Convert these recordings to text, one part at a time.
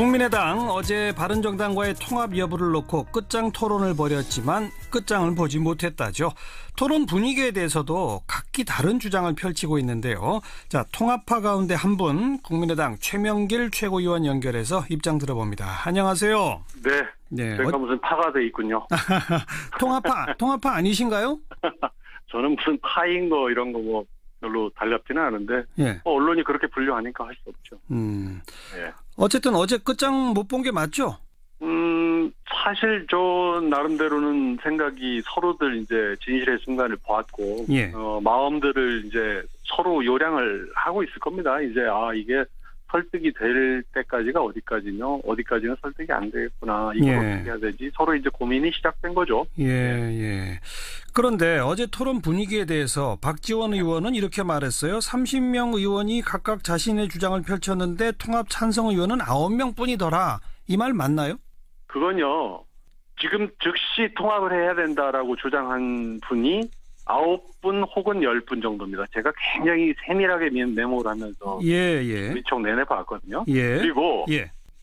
국민의당 어제 바른정당과의 통합 여부를 놓고 끝장 토론을 벌였지만 끝장을 보지 못했다죠. 토론 분위기에 대해서도 각기 다른 주장을 펼치고 있는데요. 자, 통합파 가운데 한 분, 국민의당 최명길 최고위원 연결해서 입장 들어봅니다. 안녕하세요. 네. 제가 무슨 파가 돼 있군요. 통합파 아니신가요? 저는 무슨 파인 거 이런 거 뭐 별로 달렵지는 않은데 예. 언론이 그렇게 분류하니까 할 수 없죠. 예. 어쨌든 어제 끝장 못 본 게 맞죠? 사실 저 나름대로는 생각이 서로들 이제 진실의 순간을 보았고 예. 마음들을 이제 서로 요량을 하고 있을 겁니다. 이제 이게 설득이 될 때까지가 어디까지는 설득이 안 되겠구나. 이걸 어떻게 해야 되지? 서로 이제 고민이 시작된 거죠. 예. 그런데 어제 토론 분위기에 대해서 박지원 의원은 이렇게 말했어요. 30명 의원이 각각 자신의 주장을 펼쳤는데 통합 찬성 의원은 9명 뿐이더라. 이 말 맞나요? 그건요. 지금 즉시 통합을 해야 된다라고 주장한 분이 9분 혹은 10분 정도입니다. 제가 굉장히 세밀하게 메모를 하면서 위촉 내내 봤거든요. 그리고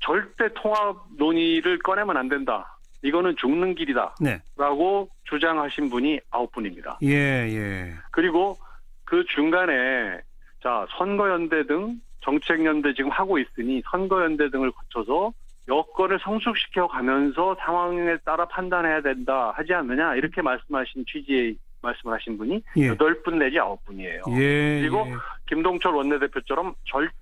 절대 통합 논의를 꺼내면 안 된다. 이거는 죽는 길이다. 라고 주장하신 분이 9분입니다. 그리고 그 중간에 선거연대 등 정책연대 지금 하고 있으니 선거연대 등을 거쳐서 여건을 성숙시켜 가면서 상황에 따라 판단해야 된다 하지 않느냐 이렇게 말씀하신 취지의 말씀을 하신 분이 8분 내지 9분이에요. 그리고 김동철 원내대표처럼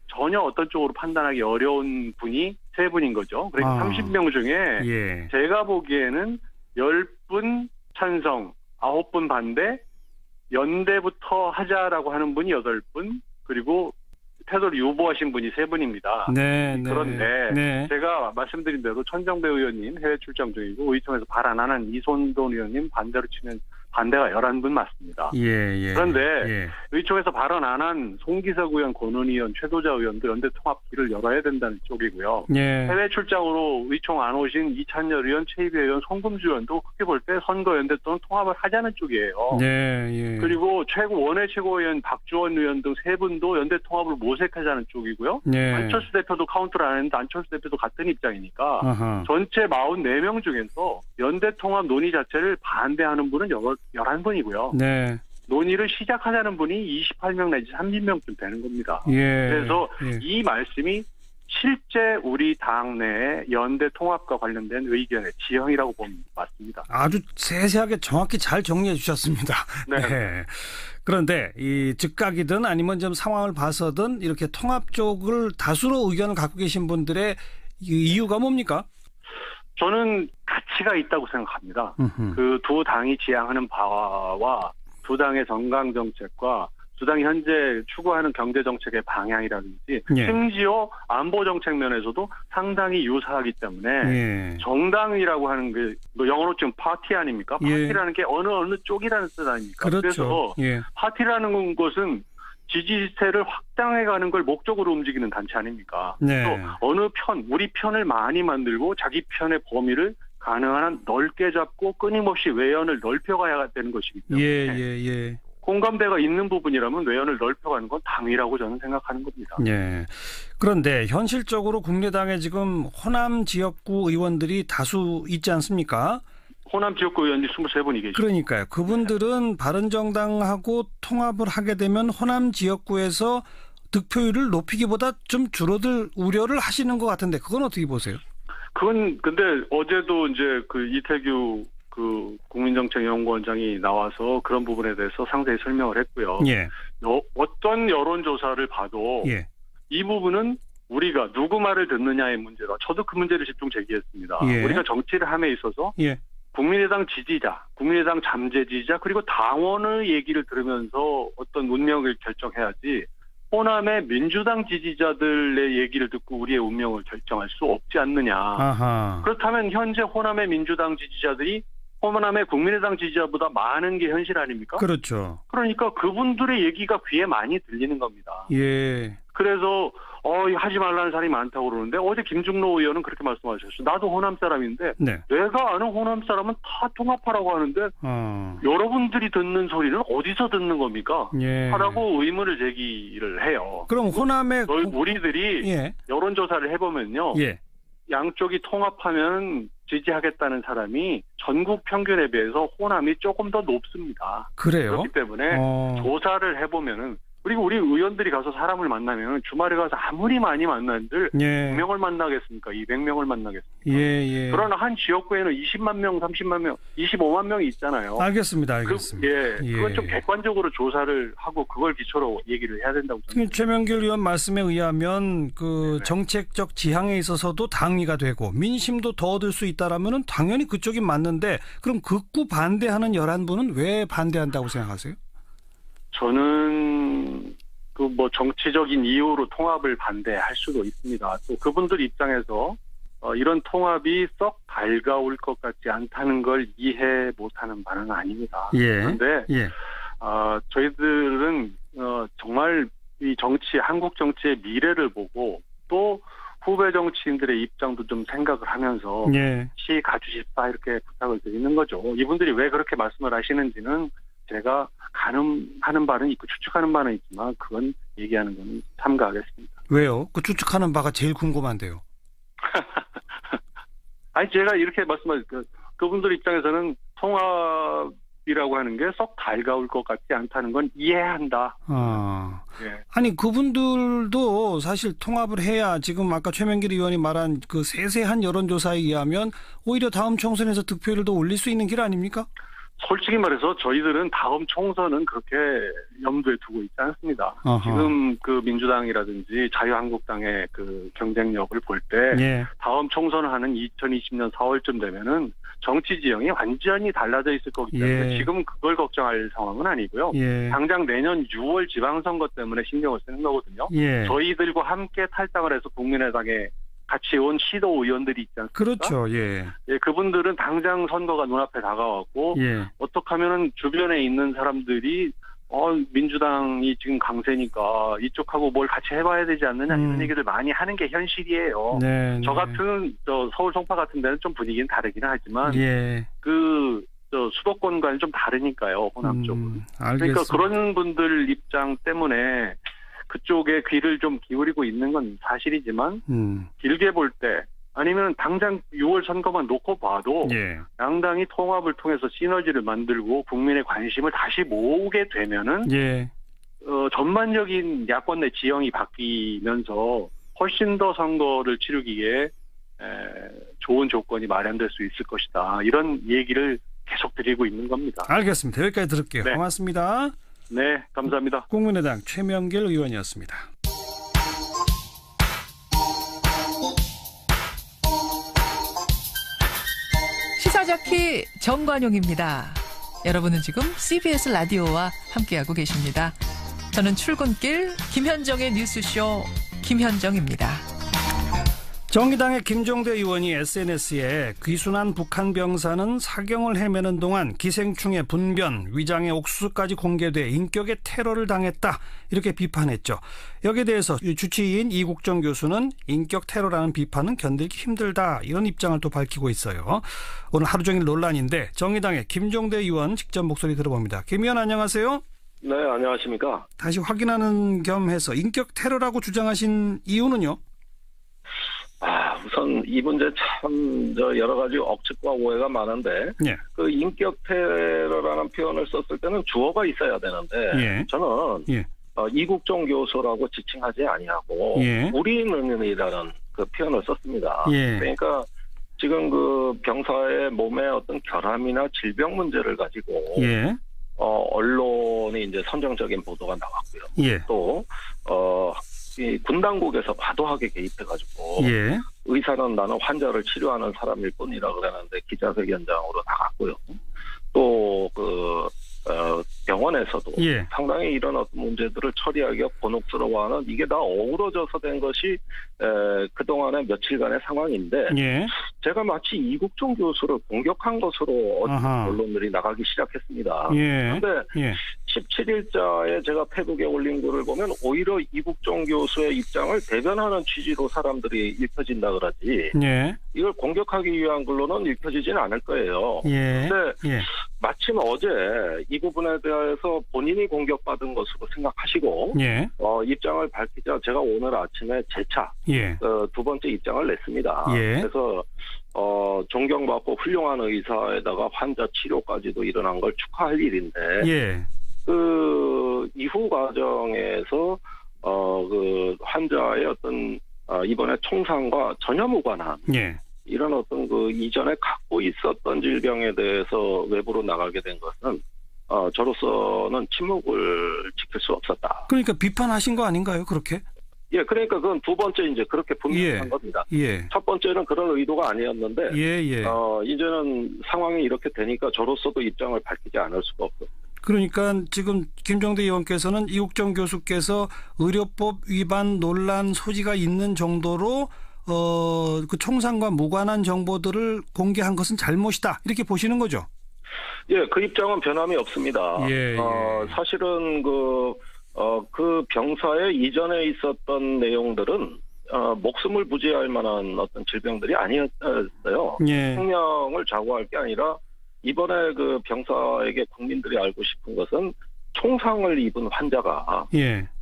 전혀 어떤 쪽으로 판단하기 어려운 분이 3분인 거죠. 그러니까 30명 중에 제가 보기에는 10분 찬성, 9분 반대, 연대부터 하자라고 하는 분이 8분, 그리고 태도를 유보하신 분이 3분입니다. 그런데 제가 말씀드린 대로 천정배 의원님 해외 출장 중이고 의총에서 발 안 하는 이손돈 의원님 반대로 치면 반대가 11분 맞습니다. 그런데 의총에서 발언 안 한 송기석 의원, 권은희 의원, 최도자 의원도 연대 통합 길을 열어야 된다는 쪽이고요. 해외 출장으로 의총 안 오신 이찬열 의원, 최희배 의원, 송금주 의원도 크게 볼 때 선거연대 또는 통합을 하자는 쪽이에요. 그리고 원외 최고위원 박주원 의원 등 3분도 연대 통합을 모색하자는 쪽이고요. 안철수 대표도 카운트를 안 했는데 안철수 대표도 같은 입장이니까 전체 44명 중에서 연대 통합 논의 자체를 반대하는 분은 11분이고요. 논의를 시작하자는 분이 28명 내지 30명쯤 되는 겁니다. 그래서 이 말씀이 실제 우리 당 내 연대 통합과 관련된 의견의 지형이라고 보면 맞습니다. 아주 세세하게 정확히 잘 정리해 주셨습니다. 그런데 이 즉각이든 아니면 좀 상황을 봐서든 이렇게 통합 쪽을 다수로 의견을 갖고 계신 분들의 이유가 뭡니까? 저는 가치가 있다고 생각합니다. 그 두 당이 지향하는 바와 두 당의 정강 정책과 두 당이 현재 추구하는 경제 정책의 방향이라든지 심지어 안보 정책 면에서도 상당히 유사하기 때문에 정당이라고 하는 게 영어로 지금 파티 아닙니까? 파티라는 게 어느 쪽이라는 뜻 아닙니까? 그래서 파티라는 것은 지지세를 확장해가는 걸 목적으로 움직이는 단체 아닙니까? 또 어느 편, 우리 편을 많이 만들고 자기 편의 범위를 가능한 한 넓게 잡고 끊임없이 외연을 넓혀가야 되는 것이기 때문에 공감대가 있는 부분이라면 외연을 넓혀가는 건 당위라고 저는 생각하는 겁니다. 그런데 현실적으로 국민의당에 지금 호남 지역구 의원들이 다수 있지 않습니까? 호남 지역구 의원이 23분이 계시죠. 그러니까요. 그분들은 바른정당하고 통합을 하게 되면 호남 지역구에서 득표율을 높이기보다 좀 줄어들 우려를 하시는 것 같은데 그건 어떻게 보세요? 그건 근데 어제도 이제 그 이태규 그 국민정책연구원장이 나와서 그런 부분에 대해서 상세히 설명을 했고요. 어떤 여론조사를 봐도 이 부분은 우리가 누구 말을 듣느냐의 문제다. 저도 그 문제를 집중 제기했습니다. 우리가 정치를 함에 있어서 국민의당 지지자, 국민의당 잠재 지지자 그리고 당원의 얘기를 들으면서 어떤 운명을 결정해야지 호남의 민주당 지지자들의 얘기를 듣고 우리의 운명을 결정할 수 없지 않느냐. 그렇다면 현재 호남의 민주당 지지자들이 호남의 국민의당 지지자보다 많은 게 현실 아닙니까? 그렇죠. 그러니까 그분들의 얘기가 귀에 많이 들리는 겁니다. 그래서 하지 말라는 사람이 많다고 그러는데 어제 김중로 의원은 그렇게 말씀하셨어요. 나도 호남 사람인데 내가 아는 호남 사람은 다 통합하라고 하는데 여러분들이 듣는 소리는 어디서 듣는 겁니까? 하라고 의문을 제기를 해요. 그럼 호남의 우리들이 여론조사를 해보면요. 양쪽이 통합하면 지지하겠다는 사람이 전국 평균에 비해서 호남이 조금 더 높습니다. 그래요? 그렇기 때문에 조사를 해보면은, 그리고 우리 의원들이 가서 사람을 만나면 주말에 가서 아무리 많이 만난들 100명을 만나겠습니까? 200명을 만나겠습니까? 그러나 한 지역구에는 20만 명, 30만 명, 25만 명이 있잖아요. 알겠습니다. 그건 좀 객관적으로 조사를 하고 그걸 기초로 얘기를 해야 된다고 생각합니다. 최명길 의원 말씀에 의하면 정책적 지향에 있어서도 당위가 되고 민심도 더 얻을 수 있다라면은 당연히 그쪽이 맞는데, 그럼 극구 반대하는 11분은 왜 반대한다고 생각하세요? 저는 정치적인 이유로 통합을 반대할 수도 있습니다. 또 그분들 입장에서 이런 통합이 썩 달가올 것 같지 않다는 걸 이해 못하는 바는 아닙니다. 그런데 저희들은 정말 이 한국 정치의 미래를 보고 또 후배 정치인들의 입장도 좀 생각을 하면서 같이 가주십사 이렇게 부탁을 드리는 거죠. 이분들이 왜 그렇게 말씀을 하시는지는 제가 가늠하는 바는 있고 추측하는 바는 있지만 그건 얘기하는 건 삼가하겠습니다. 왜요? 그 추측하는 바가 제일 궁금한데요. 아니 제가 이렇게 그분들 입장에서는 통합이라고 하는 게 썩 달가울 것 같지 않다는 건 이해한다. 아니 그분들도 사실 통합을 해야 지금 아까 최명길 의원이 말한 그 세세한 여론조사에 의하면 오히려 다음 총선에서 득표율을 더 올릴 수 있는 길 아닙니까? 솔직히 말해서 저희들은 다음 총선은 그렇게 염두에 두고 있지 않습니다. 지금 그 민주당이라든지 자유한국당의 그 경쟁력을 볼 때 다음 총선을 하는 2020년 4월쯤 되면은 정치 지형이 완전히 달라져 있을 거기 때문에 지금 그걸 걱정할 상황은 아니고요. 당장 내년 6월 지방선거 때문에 신경을 쓰는 거거든요. 저희들과 함께 탈당을 해서 국민의당에 같이 온 시도 의원들이 있지 않습니까? 그렇죠. 그분들은 당장 선거가 눈앞에 다가왔고 어떻게 하면은 주변에 있는 사람들이 민주당이 지금 강세니까 이쪽하고 뭘 같이 해봐야 되지 않느냐 이런 얘기를 많이 하는 게 현실이에요. 저 같은 서울 송파 같은 데는 좀 분위기는 다르긴 하지만 수도권과는 좀 다르니까요. 호남 쪽은. 그러니까 그런 분들 입장 때문에 그쪽에 귀를 좀 기울이고 있는 건 사실이지만 길게 볼 때 아니면 당장 6월 선거만 놓고 봐도 양당이 통합을 통해서 시너지를 만들고 국민의 관심을 다시 모으게 되면은 전반적인 야권 내 지형이 바뀌면서 훨씬 더 선거를 치르기에 좋은 조건이 마련될 수 있을 것이다. 이런 얘기를 계속 드리고 있는 겁니다. 알겠습니다. 여기까지 들을게요. 고맙습니다. 네, 감사합니다. 국민의당 최명길 의원이었습니다. 시사자키 정관용입니다. 여러분은 지금 CBS 라디오와 함께하고 계십니다. 저는 출근길 김현정의 뉴스쇼 김현정입니다. 정의당의 김종대 의원이 SNS에 귀순한 북한 병사는 사경을 헤매는 동안 기생충의 분변, 위장의 옥수수까지 공개돼 인격의 테러를 당했다 이렇게 비판했죠. 여기에 대해서 주치의인 이국정 교수는 인격 테러라는 비판은 견디기 힘들다 이런 입장을 또 밝히고 있어요. 오늘 하루 종일 논란인데 정의당의 김종대 의원 직접 목소리 들어봅니다. 김 의원 안녕하세요. 네, 안녕하십니까. 다시 확인하는 겸 해서 인격 테러라고 주장하신 이유는요? 우선 이 문제 참 여러 가지 억측과 오해가 많은데 그 인격 테러라는 표현을 썼을 때는 주어가 있어야 되는데 저는 이국정 교수라고 지칭하지 아니하고 우리는이라는 그 표현을 썼습니다. 그러니까 지금 그 병사의 몸의 어떤 결함이나 질병 문제를 가지고 언론이 이제 선정적인 보도가 나왔고요. 또 이 군 당국에서 과도하게 개입해가지고 의사는 나는 환자를 치료하는 사람일 뿐이라 그러는데 기자회견장으로 나갔고요. 또 병원에서도 상당히 이런 어떤 문제들을 처리하기가 곤혹스러워하는 이게 다 어우러져서 된 것이 그동안의 며칠간의 상황인데 제가 마치 이국정 교수를 공격한 것으로 언론들이 나가기 시작했습니다. 그런데 17일자에 제가 페북에 올린 글을 보면 오히려 이국정 교수의 입장을 대변하는 취지로 사람들이 읽혀진다 그러지 이걸 공격하기 위한 글로는 읽혀지지는 않을 거예요. 그런데 마침 어제 이 부분에 대해서 본인이 공격받은 것으로 생각하시고 예. 입장을 밝히자 제가 오늘 아침에 재차 예. 두 번째 입장을 냈습니다. 예. 그래서 존경받고 훌륭한 의사에다가 환자 치료까지도 일어난 걸 축하할 일인데 예. 그 이후 과정에서 그 환자의 어떤 이번에 총상과 전혀 무관한 예. 이런 어떤 그 이전에 갖고 있었던 질병에 대해서 외부로 나가게 된 것은 저로서는 침묵을 지킬 수 없었다. 그러니까 비판하신 거 아닌가요? 그렇게? 예, 그러니까 그건 두 번째 이제 그렇게 분명한 겁니다. 예. 첫 번째는 그런 의도가 아니었는데, 이제는 상황이 이렇게 되니까 저로서도 입장을 밝히지 않을 수가 없어요. 그러니까 지금 김종대 의원께서는 이국정 교수께서 의료법 위반 논란 소지가 있는 정도로 그 총상과 무관한 정보들을 공개한 것은 잘못이다 이렇게 보시는 거죠? 예, 그 입장은 변함이 없습니다. 사실은 그 병사에 이전에 있었던 내용들은 목숨을 부지할 만한 어떤 질병들이 아니었어요. 예. 생명을 좌우할 게 아니라 이번에 그 병사에게 국민들이 알고 싶은 것은 총상을 입은 환자가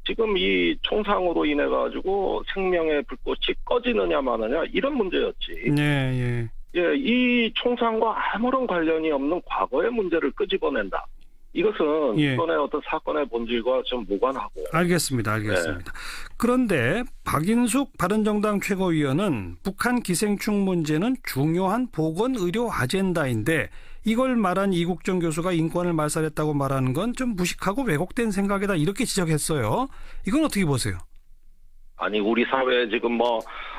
지금 이 총상으로 인해 가지고 생명의 불꽃이 꺼지느냐 마느냐 이런 문제였지. 이 총상과 아무런 관련이 없는 과거의 문제를 끄집어낸다. 이것은 이번에 어떤 사건의 본질과 좀 무관하고. 알겠습니다. 그런데 박인숙 바른정당 최고위원은 북한 기생충 문제는 중요한 보건의료 아젠다인데 이걸 말한 이국정 교수가 인권을 말살했다고 말하는 건 좀 무식하고 왜곡된 생각이다 이렇게 지적했어요. 이건 어떻게 보세요? 아니 우리 사회에 지금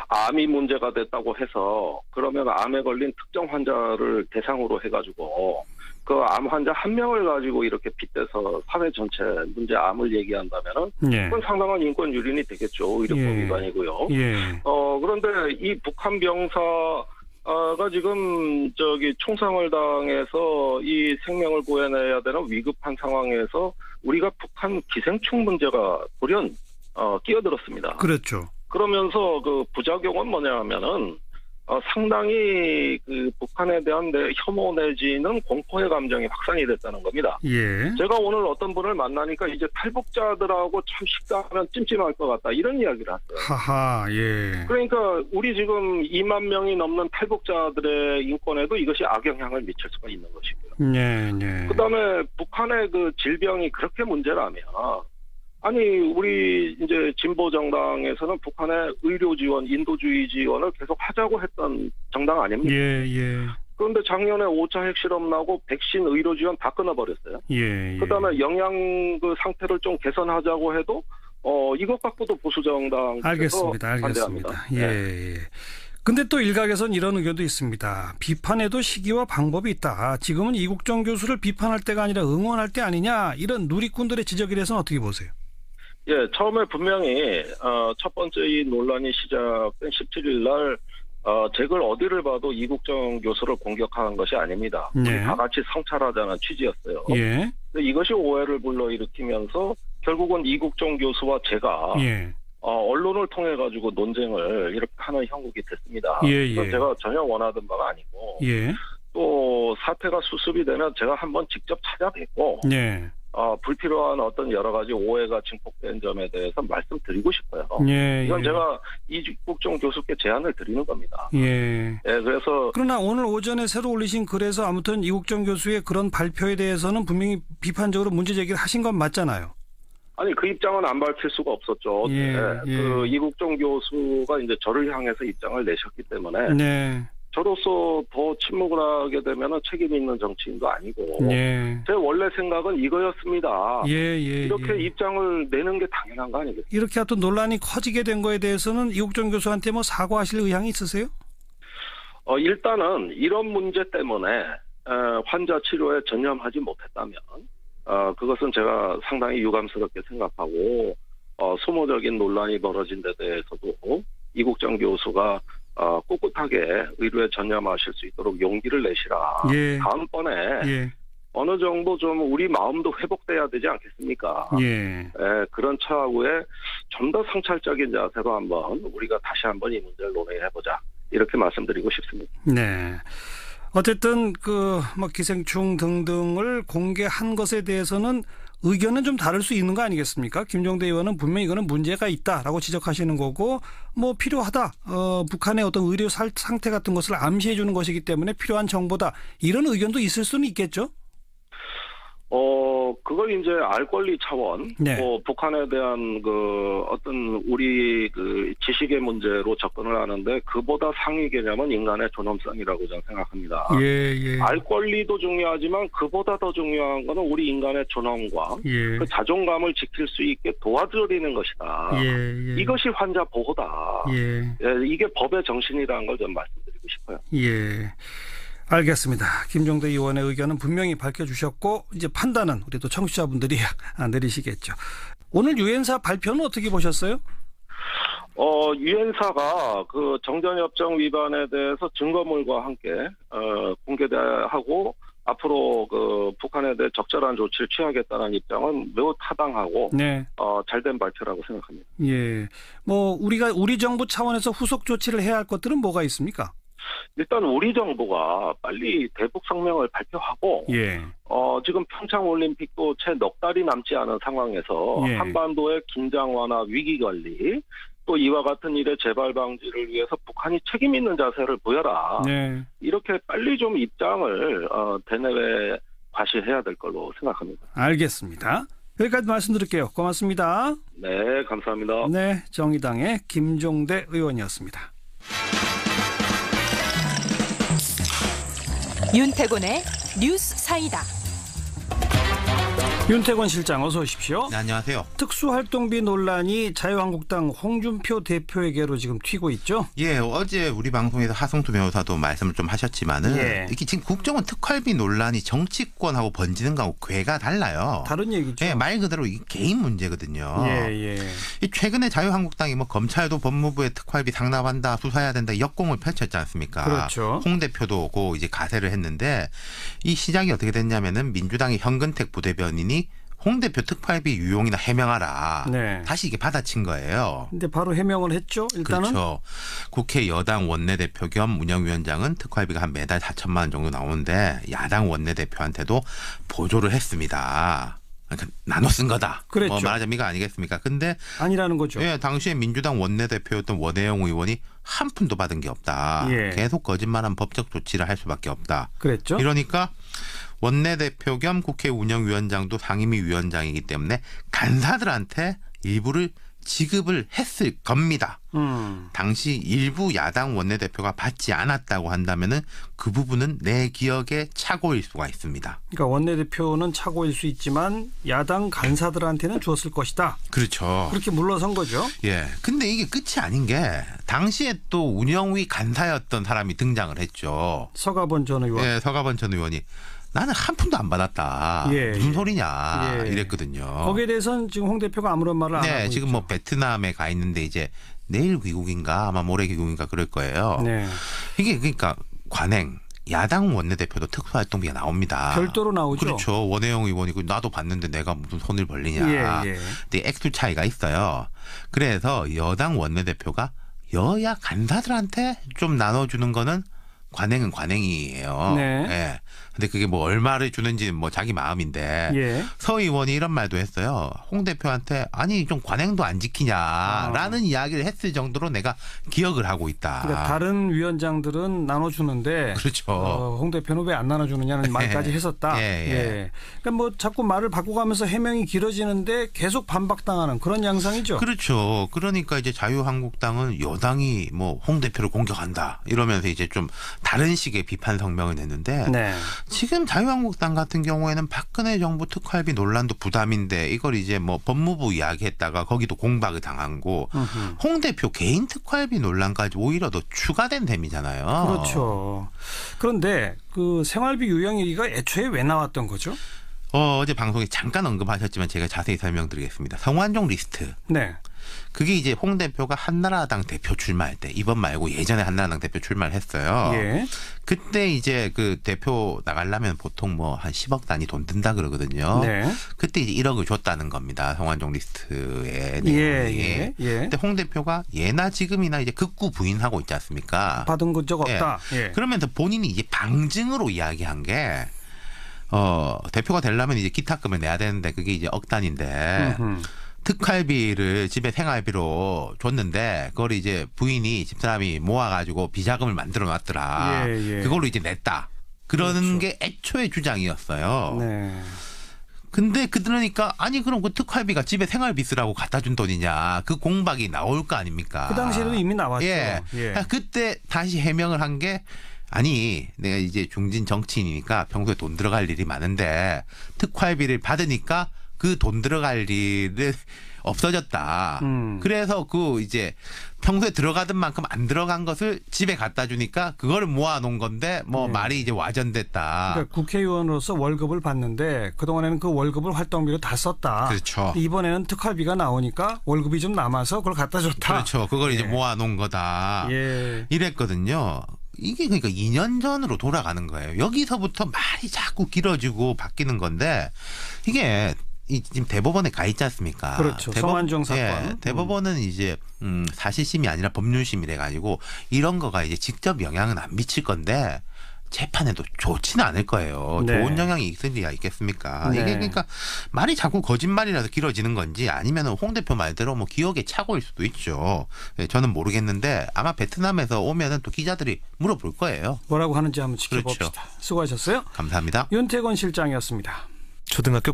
암이 문제가 됐다고 해서 그러면 암에 걸린 특정 환자를 대상으로 해가지고 그 암 환자 한 명을 가지고 이렇게 빗대서 사회 전체 문제 암을 얘기한다면은 그건 상당한 인권 유린이 되겠죠. 의료법 위반이고요. 그런데 이 북한 병사가 지금 총상을 당해서 이 생명을 구해내야 되는 위급한 상황에서 우리가 북한 기생충 문제가 돌연 끼어들었습니다. 그렇죠. 그러면서 그 부작용은 뭐냐면은 상당히 그 북한에 대한 혐오 내지는 공포의 감정이 확산이 됐다는 겁니다. 제가 오늘 어떤 분을 만나니까 이제 탈북자들하고 참 식사하면 찜찜할 것 같다 이런 이야기를 했어요. 그러니까 우리 지금 2만 명이 넘는 탈북자들의 인권에도 이것이 악영향을 미칠 수가 있는 것이고요. 그다음에 북한의 그 질병이 그렇게 문제라면 아니 우리 이제 진보 정당에서는 북한의 의료 지원, 인도주의 지원을 계속 하자고 했던 정당 아닙니까? 그런데 작년에 5차 핵실험 나고 백신 의료 지원 다 끊어버렸어요. 그다음에 영양 그 상태를 좀 개선하자고 해도 이것 갖고도 보수 정당에서 반대합니다. 근데 또 일각에서는 이런 의견도 있습니다. 비판에도 시기와 방법이 있다. 지금은 이국정 교수를 비판할 때가 아니라 응원할 때 아니냐 이런 누리꾼들의 지적에 대해서는 어떻게 보세요? 처음에 분명히 첫 번째 이 논란이 시작된 17일 날 제글 어디를 봐도 이국정 교수를 공격하는 것이 아닙니다. 우리 다 같이 성찰하자는 취지였어요. 근데 이것이 오해를 불러일으키면서 결국은 이국정 교수와 제가 언론을 통해 가지고 논쟁을 이렇게 하는 형국이 됐습니다. 제가 전혀 원하던 바가 아니고 또 사태가 수습이 되면 제가 한번 직접 찾아뵙고 불필요한 어떤 여러 가지 오해가 증폭된 점에 대해서 말씀드리고 싶어요. 이건 제가 이국정 교수께 제안을 드리는 겁니다. 그래서 그러나 오늘 오전에 새로 올리신 글에서 아무튼 이국정 교수의 그런 발표에 대해서는 분명히 비판적으로 문제 제기를 하신 건 맞잖아요. 아니 그 입장은 안 밝힐 수가 없었죠. 그 이국정 교수가 이제 저를 향해서 입장을 내셨기 때문에 저로서 더 침묵을 하게 되면 책임 있는 정치인도 아니고 제 원래 생각은 이거였습니다. 이렇게 입장을 내는 게 당연한 거 아니겠어요? 이렇게 하여튼 논란이 커지게 된 거에 대해서는 이국정 교수한테 사과하실 의향이 있으세요? 일단은 이런 문제 때문에 환자 치료에 전념하지 못했다면 그것은 제가 상당히 유감스럽게 생각하고 소모적인 논란이 벌어진 데 대해서도 이국정 교수가 꿋꿋하게 의료에 전념하실 수 있도록 용기를 내시라. 다음번에 어느 정도 좀 우리 마음도 회복돼야 되지 않겠습니까? 그런 차후에 좀 더 성찰적인 자세로 한번 우리가 다시 한번 이 문제를 논의해보자. 이렇게 말씀드리고 싶습니다. 어쨌든 뭐 기생충 등등을 공개한 것에 대해서는 의견은 좀 다를 수 있는 거 아니겠습니까? 김종대 의원은 분명히 이거는 문제가 있다라고 지적하시는 거고 뭐 필요하다. 북한의 어떤 의료 상태 같은 것을 암시해 주는 것이기 때문에 필요한 정보다. 이런 의견도 있을 수는 있겠죠? 그걸 이제 알 권리 차원, 네. 북한에 대한 어떤 우리 지식의 문제로 접근을 하는데 그보다 상위 개념은 인간의 존엄성이라고 저는 생각합니다. 예. 알 권리도 중요하지만 그보다 더 중요한 거는 우리 인간의 존엄과 예. 그 자존감을 지킬 수 있게 도와드리는 것이다. 예. 이것이 환자 보호다. 예. 이게 법의 정신이라는 걸 좀 말씀드리고 싶어요. 예. 알겠습니다. 김종대 의원의 의견은 분명히 밝혀주셨고 이제 판단은 우리 또 청취자분들이 내리시겠죠. 오늘 유엔사 발표는 어떻게 보셨어요? 유엔사가 그 정전협정 위반에 대해서 증거물과 함께 공개하고 앞으로 북한에 대해 적절한 조치를 취하겠다는 입장은 매우 타당하고 네. 잘된 발표라고 생각합니다. 예. 뭐 우리 정부 차원에서 후속 조치를 해야 할 것들은 뭐가 있습니까? 일단 우리 정부가 빨리 대북 성명을 발표하고 예. 지금 평창 올림픽도 채 넉 달이 남지 않은 상황에서 예. 한반도의 긴장 완화, 위기 관리, 또 이와 같은 일의 재발 방지를 위해서 북한이 책임 있는 자세를 보여라. 네. 이렇게 빨리 좀 입장을 대내외에 과시해야 될 걸로 생각합니다. 알겠습니다. 여기까지 말씀드릴게요. 고맙습니다. 네, 감사합니다. 네, 정의당의 김종대 의원이었습니다. 윤태곤의 뉴스 사이다. 윤태곤 실장 어서 오십시오. 네, 안녕하세요. 특수활동비 논란이 자유한국당 홍준표 대표에게로 지금 튀고 있죠? 예, 어제 우리 방송에서 하성수 변호사도 말씀을 좀 하셨지만은 예. 이게 지금 국정원 특활비 논란이 정치권하고 번지는 거하고 궤가 달라요. 다른 얘기죠. 예, 말 그대로 이 개인 문제거든요. 예. 이 최근에 자유한국당이 뭐 검찰도 법무부에 특활비 상납한다, 수사해야 된다 역공을 펼쳤지 않습니까? 그렇죠. 홍 대표도 오고 이제 가세를 했는데 이 시작이 어떻게 됐냐면은 민주당의 현근택 부대변인이 홍 대표 특활비 유용이나 해명하라. 네. 다시 이게 받아친 거예요. 근데 바로 해명을 했죠. 일단은. 그렇죠. 국회 여당 원내대표 겸 운영위원장은 특활비가 한 매달 4천만 원 정도 나오는데 야당 원내대표한테도 보조를 했습니다. 그러니까 나눠 쓴 거다. 그랬죠. 뭐 말하자면 이거 아니겠습니까? 근데 아니라는 거죠. 예, 당시에 민주당 원내대표였던 원혜영 의원이 한 푼도 받은 게 없다. 예. 계속 거짓말한 법적 조치를 할 수밖에 없다. 그랬죠. 이러니까 원내대표 겸 국회 운영위원장도 상임위 위원장이기 때문에 간사들한테 일부를 지급을 했을 겁니다. 당시 일부 야당 원내대표가 받지 않았다고 한다면은 그 부분은 내 기억에 착오일 수가 있습니다. 그러니까 원내대표는 착오일 수 있지만 야당 간사들한테는 줬을 것이다. 그렇죠. 그렇게 물러선 거죠. 예. 근데 이게 끝이 아닌 게 당시에 또 운영위 간사였던 사람이 등장을 했죠. 서가번 전 의원. 예, 서가번 전 의원이 나는 한 푼도 안 받았다. 무슨 소리냐 이랬거든요. 거기에 대해서는 지금 홍 대표가 아무런 말을 안 하고 있죠. 지금 뭐 베트남에 가 있는데 이제 내일 귀국인가 아마 모레 귀국인가 그럴 거예요. 네. 이게 그러니까 관행. 야당 원내대표도 특수활동비가 나옵니다. 별도로 나오죠. 그렇죠. 원혜영 의원이고 나도 봤는데 내가 무슨 손을 벌리냐. 근데 액수 차이가 있어요. 그래서 여당 원내대표가 여야 간사들한테 좀 나눠주는 거는 관행은 관행이에요. 네. 예. 근데 그게 뭐 얼마를 주는지는 뭐 자기 마음인데 서 의원이 이런 말도 했어요. 홍 대표한테 아니 좀 관행도 안 지키냐라는 이야기를 했을 정도로 내가 기억을 하고 있다. 그러니까 다른 위원장들은 나눠주는데 그렇죠. 홍 대표는 왜 안 나눠주느냐는 말까지 했었다. 그러니까 뭐 자꾸 말을 바꿔가면서 해명이 길어지는데 계속 반박당하는 그런 양상이죠. 그렇죠. 그러니까 이제 자유한국당은 여당이 뭐 홍 대표를 공격한다 이러면서 이제 좀 다른 식의 비판 성명을 냈는데 지금 자유한국당 같은 경우에는 박근혜 정부 특활비 논란도 부담인데 이걸 이제 뭐 법무부 이야기했다가 거기도 공박을 당한 거 홍 대표 개인 특활비 논란까지 오히려 더 추가된 셈이잖아요. 그렇죠. 그런데 그 생활비 유형 얘기가 애초에 왜 나왔던 거죠? 어제 방송에 잠깐 언급하셨지만 제가 자세히 설명드리겠습니다. 성완종 리스트. 네. 그게 이제 홍 대표가 한나라당 대표 출마할 때 이번 말고 예전에 한나라당 대표 출마를 했어요. 예. 그때 이제 그 대표 나가려면 보통 뭐 한 10억 단위 돈 든다 그러거든요. 네. 그때 이제 1억을 줬다는 겁니다. 성완종 리스트에. 예. 근데 홍 대표가 예나 지금이나 이제 극구 부인하고 있지 않습니까? 받은 적 없다. 예. 그러면서 본인이 이제 방증으로 이야기한 게 대표가 되려면 이제 기타금을 내야 되는데 그게 이제 억 단인데 특활비를 집에 생활비로 줬는데 그걸 이제 부인이 집사람이 모아가지고 비자금을 만들어 놨더라. 그걸로 이제 냈다. 그러는 게 애초에 주장이었어요. 네. 근데 그러니까 아니 그럼 그 특활비가 집에 생활비 쓰라고 갖다 준 돈이냐. 그 공박이 나올 거 아닙니까? 그 당시에도 이미 나왔죠. 예. 그때 다시 해명을 한 게 아니 내가 이제 중진 정치인이니까 평소에 돈 들어갈 일이 많은데 특활비를 받으니까 그 돈 들어갈 일은 없어졌다. 그래서 그 이제 평소에 들어가던 만큼 안 들어간 것을 집에 갖다 주니까 그거를 모아놓은 건데 뭐 말이 이제 와전됐다. 그러니까 국회의원으로서 월급을 받는데 그동안에는 그 월급을 활동비로 다 썼다. 그렇죠. 이번에는 특활비가 나오니까 월급이 좀 남아서 그걸 갖다 줬다. 그렇죠. 그걸 이제 모아놓은 거다. 이랬거든요. 이게 그러니까 2년 전으로 돌아가는 거예요. 여기서부터 말이 자꾸 길어지고 바뀌는 건데 이게 지금 대법원에 가 있지 않습니까? 그렇죠. 성완종 사건. 대법원은 이제 사실심이 아니라 법률심이래 가지고 이런 거가 이제 직접 영향은 안 미칠 건데 재판에도 좋지는 않을 거예요. 네. 좋은 영향이 있을 리가 있겠습니까? 네. 이게 그러니까 말이 자꾸 거짓말이라서 길어지는 건지 아니면 홍 대표 말대로 뭐 기억의 착오일 수도 있죠. 저는 모르겠는데 아마 베트남에서 오면은 또 기자들이 물어볼 거예요. 뭐라고 하는지 한번 지켜봅시다. 그렇죠. 수고하셨어요. 감사합니다. 윤태권 실장이었습니다. 초등학교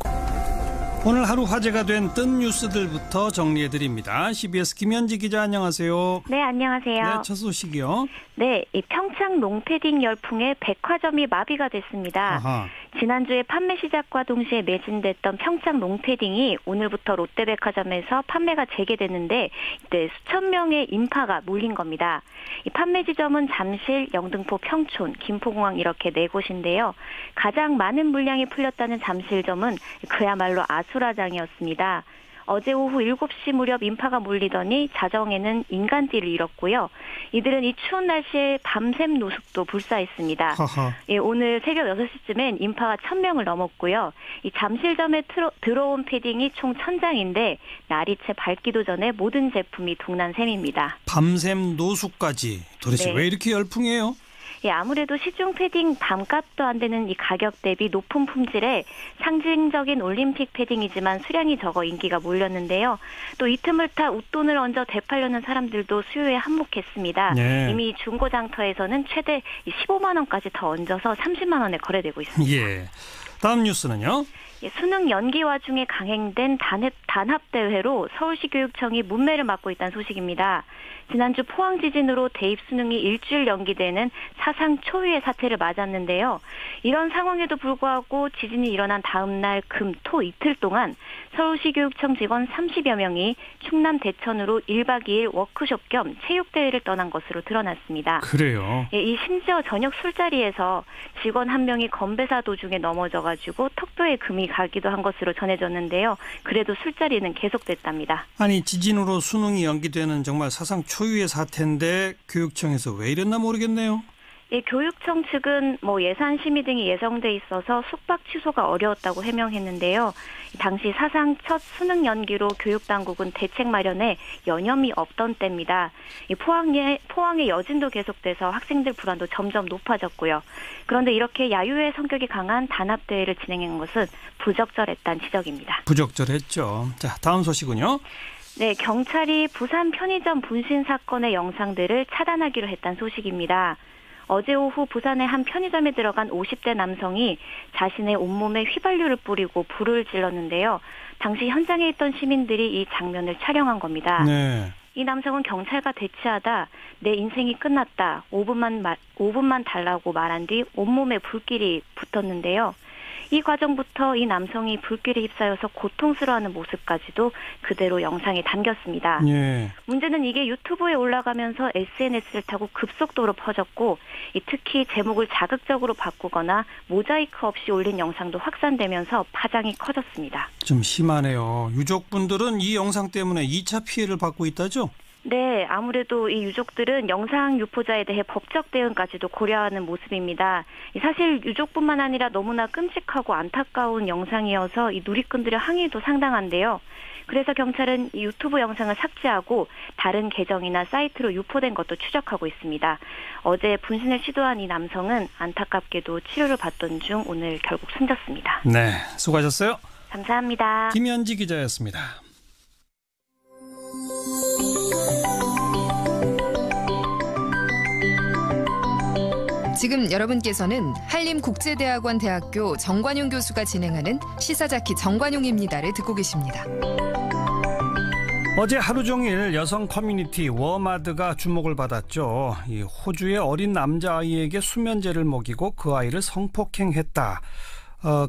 오늘 하루 화제가 된 뜬 뉴스들부터 정리해드립니다. CBS 김현지 기자 안녕하세요. 네, 안녕하세요. 네, 첫 소식이요. 네, 이 평창 롱패딩 열풍에 백화점이 마비가 됐습니다. 아하. 지난주에 판매 시작과 동시에 매진됐던 평창 롱패딩이 오늘부터 롯데백화점에서 판매가 재개됐는데 이때 수천 명의 인파가 몰린 겁니다. 이 판매 지점은 잠실, 영등포, 평촌, 김포공항 이렇게 4곳인데요. 가장 많은 물량이 풀렸다는 잠실점은 그야말로 아수라장이었습니다. 어제 오후 7시 무렵 인파가 몰리더니 자정에는 인간띠를 잃었고요. 이들은 이 추운 날씨에 밤샘 노숙도 불사했습니다. 예, 오늘 새벽 6시쯤엔 인파가 1000명을 넘었고요. 이 잠실점에 들어온 패딩이 총 1000장인데 날이 채 밝기도 전에 모든 제품이 동난 셈입니다. 밤샘 노숙까지. 도대체 왜 이렇게 열풍이에요? 예, 아무래도 시중 패딩 반값도 안 되는 이 가격 대비 높은 품질에 상징적인 올림픽 패딩이지만 수량이 적어 인기가 몰렸는데요. 또 이 틈을 타 웃돈을 얹어 되팔려는 사람들도 수요에 한몫했습니다. 네. 이미 중고장터에서는 최대 15만 원까지 더 얹어서 30만 원에 거래되고 있습니다. 예. 다음 뉴스는요? 예, 수능 연기 와중에 강행된 단합대회로 서울시 교육청이 문매를 맡고 있다는 소식입니다. 지난주 포항 지진으로 대입 수능이 일주일 연기되는 사상 초유의 사태를 맞았는데요. 이런 상황에도 불구하고 지진이 일어난 다음 날 금, 토 이틀 동안 서울시 교육청 직원 30여 명이 충남 대천으로 1박 2일 워크숍 겸 체육대회를 떠난 것으로 드러났습니다. 그래요? 예, 이 심지어 저녁 술자리에서 직원 한 명이 건배사 도중에 넘어져가지고 턱도에 금이 가기도 한 것으로 전해졌는데요. 그래도 술자리는 계속됐답니다. 아니 지진으로 수능이 연기되는 정말 사상 초유의 사태인데 교육청에서 왜 이랬나 모르겠네요. 예, 교육청 측은 예산 심의 등이 예정돼 있어서 숙박 취소가 어려웠다고 해명했는데요. 당시 사상 첫 수능 연기로 교육당국은 대책 마련에 여념이 없던 때입니다. 포항의 여진도 계속돼서 학생들 불안도 점점 높아졌고요. 그런데 이렇게 야유의 성격이 강한 단합대회를 진행한 것은 부적절했다는 지적입니다. 부적절했죠. 자, 다음 소식은요. 네, 경찰이 부산 편의점 분신 사건의 영상들을 차단하기로 했다는 소식입니다. 어제 오후 부산의 한 편의점에 들어간 50대 남성이 자신의 온몸에 휘발유를 뿌리고 불을 질렀는데요. 당시 현장에 있던 시민들이 이 장면을 촬영한 겁니다. 네. 이 남성은 경찰과 대치하다 내 인생이 끝났다. 5분만 달라고 말한 뒤 온몸에 불길이 붙었는데요. 이 과정부터 이 남성이 불길에 휩싸여서 고통스러워하는 모습까지도 그대로 영상에 담겼습니다. 예. 문제는 이게 유튜브에 올라가면서 SNS를 타고 급속도로 퍼졌고 특히 제목을 자극적으로 바꾸거나 모자이크 없이 올린 영상도 확산되면서 파장이 커졌습니다. 좀 심하네요. 유족분들은 이 영상 때문에 2차 피해를 받고 있다죠? 네, 아무래도 이 유족들은 영상 유포자에 대해 법적 대응까지도 고려하는 모습입니다. 사실 유족뿐만 아니라 너무나 끔찍하고 안타까운 영상이어서 이 누리꾼들의 항의도 상당한데요. 그래서 경찰은 이 유튜브 영상을 삭제하고 다른 계정이나 사이트로 유포된 것도 추적하고 있습니다. 어제 분신을 시도한 이 남성은 안타깝게도 치료를 받던 중 오늘 결국 숨졌습니다. 네, 수고하셨어요. 감사합니다. 김현지 기자였습니다. 지금 여러분께서는 한림국제대학원 대학교 정관용 교수가 진행하는 시사자키 정관용입니다를 듣고 계십니다. 어제 하루 종일 여성 커뮤니티 워마드가 주목을 받았죠. 이 호주의 어린 남자아이에게 수면제를 먹이고 그 아이를 성폭행했다.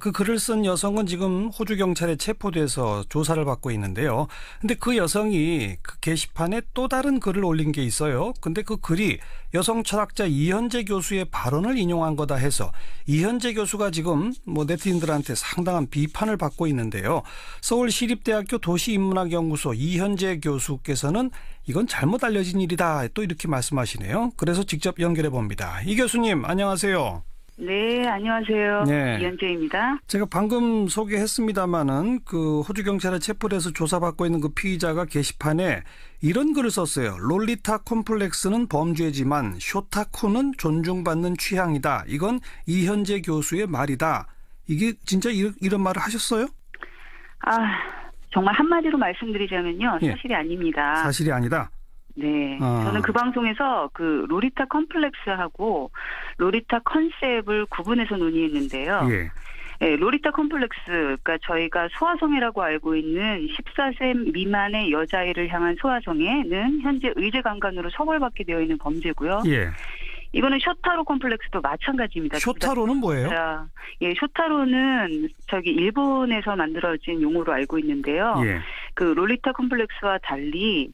그 글을 쓴 여성은 지금 호주 경찰에 체포돼서 조사를 받고 있는데요. 근데 그 여성이 그 게시판에 또 다른 글을 올린 게 있어요. 근데 그 글이 여성 철학자 이현재 교수의 발언을 인용한 거다 해서 이현재 교수가 지금 네티즌들한테 상당한 비판을 받고 있는데요. 서울시립대학교 도시인문학연구소 이현재 교수께서는 이건 잘못 알려진 일이다 또 이렇게 말씀하시네요. 그래서 직접 연결해 봅니다. 이 교수님 안녕하세요. 네, 안녕하세요. 네. 이현재입니다. 제가 방금 소개했습니다마는 그 호주 경찰에 체포돼서 조사받고 있는 그 피의자가 게시판에 이런 글을 썼어요. 롤리타 콤플렉스는 범죄지만 쇼타쿠는 존중받는 취향이다. 이건 이현재 교수의 말이다. 이게 진짜 이런 말을 하셨어요? 정말 한마디로 말씀드리자면요. 사실이 아닙니다. 사실이 아니다? 네. 저는 그 방송에서 그 롤리타 컴플렉스하고 롤리타 컨셉을 구분해서 논의했는데요. 예. 네, 롤리타 컴플렉스, 그러니까 저희가 소아성애라고 알고 있는 14세 미만의 여자아이를 향한 소아성애는 현재 의제강간으로 처벌받게 되어 있는 범죄고요. 예. 이거는 쇼타로 컴플렉스도 마찬가지입니다. 쇼타로는 뭐예요? 예, 쇼타로는 일본에서 만들어진 용어로 알고 있는데요. 예. 그 롤리타 컴플렉스와 달리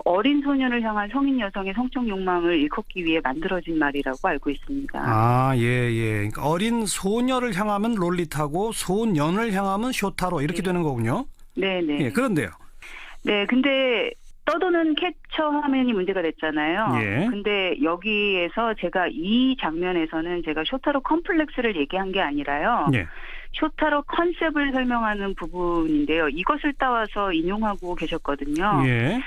어린 소년을 향한 성인 여성의 성적 욕망을 일컫기 위해 만들어진 말이라고 알고 있습니다. 예. 그러니까 어린 소녀를 향하면 롤리타고 소년을 향하면 쇼타로 이렇게 되는 거군요. 네네. 예, 그런데요. 네, 근데 떠도는 캡처 화면이 문제가 됐잖아요. 예. 근데 여기에서 제가 이 장면에서는 제가 쇼타로 컴플렉스를 얘기한 게 아니라요. 예. 쇼타로 컨셉을 설명하는 부분인데요. 이것을 따와서 인용하고 계셨거든요. 예.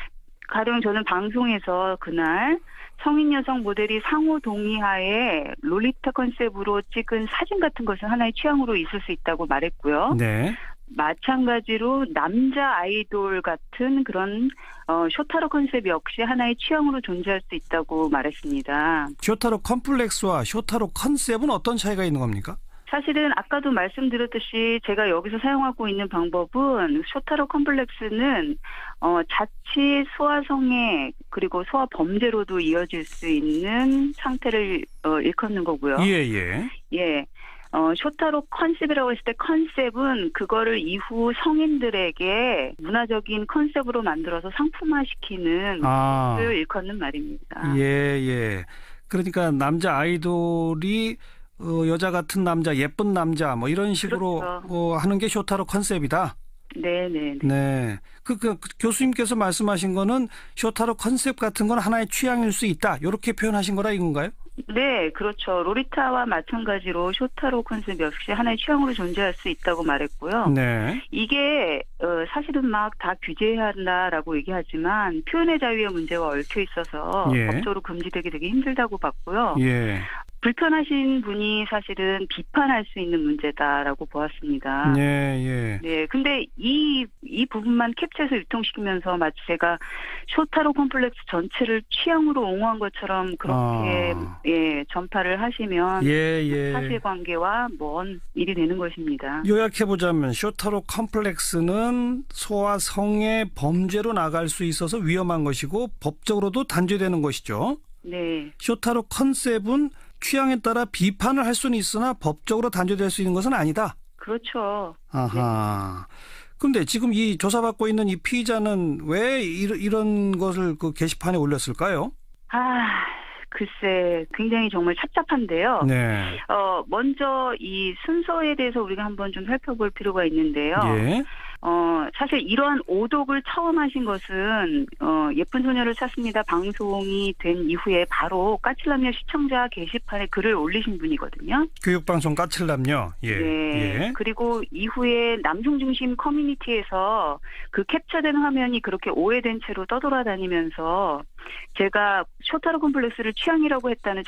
가령 저는 방송에서 그날 성인 여성 모델이 상호 동의하에 롤리타 컨셉으로 찍은 사진 같은 것은 하나의 취향으로 있을 수 있다고 말했고요. 네. 마찬가지로 남자 아이돌 같은 그런 쇼타로 컨셉 역시 하나의 취향으로 존재할 수 있다고 말했습니다. 쇼타로 컴플렉스와 쇼타로 컨셉은 어떤 차이가 있는 겁니까? 사실은 아까도 말씀드렸듯이 제가 여기서 사용하고 있는 방법은 쇼타로 컴플렉스는 자칫 소아성애 그리고 소아 범죄로도 이어질 수 있는 상태를 일컫는 거고요. 예. 쇼타로 컨셉이라고 했을 때 컨셉은 그거를 이후 성인들에게 문화적인 컨셉으로 만들어서 상품화시키는 것을 일컫는 말입니다. 예. 그러니까 남자 아이돌이 여자 같은 남자, 예쁜 남자, 이런 식으로 그렇죠. 하는 게 쇼타로 컨셉이다. 네네. 네. 그 교수님께서 말씀하신 거는 쇼타로 컨셉 같은 건 하나의 취향일 수 있다. 이렇게 표현하신 거라 이건가요? 네, 그렇죠. 롤리타와 마찬가지로 쇼타로 컨셉 역시 하나의 취향으로 존재할 수 있다고 말했고요. 네. 이게 사실은 막 다 규제해야 한다라고 얘기하지만 표현의 자유의 문제가 얽혀 있어서 법적으로 금지되기 되게 힘들다고 봤고요. 예. 불편하신 분이 사실은 비판할 수 있는 문제다라고 보았습니다. 네. 근데 이 부분만 캡처해서 유통시키면서 마치 제가 쇼타로 컴플렉스 전체를 취향으로 옹호한 것처럼 그렇게 전파를 하시면 사실관계와 먼 일이 되는 것입니다. 요약해보자면 쇼타로 컴플렉스는 소아 성애 범죄로 나갈 수 있어서 위험한 것이고 법적으로도 단죄되는 것이죠. 네. 쇼타로 컨셉은 취향에 따라 비판을 할 수는 있으나 법적으로 단죄될 수 있는 것은 아니다. 그렇죠. 아하. 근데 지금 이 조사받고 있는 이 피의자는 왜 이런 것을 그 게시판에 올렸을까요? 글쎄, 굉장히 정말 착잡한데요. 네. 먼저 이 순서에 대해서 우리가 한번 좀 살펴볼 필요가 있는데요. 예. 사실 이러한 오독을 처음 하신 것은 예쁜 소녀를 찾습니다 방송이 된 이후에 바로 까칠남녀 시청자 게시판에 글을 올리신 분이거든요. 교육방송 까칠남녀. 예. 네. 예. 그리고 이후에 남성 중심 커뮤니티에서 그 캡처된 화면이 그렇게 오해된 채로 떠돌아다니면서 제가 쇼타로 콤플렉스를 취향이라고 했다는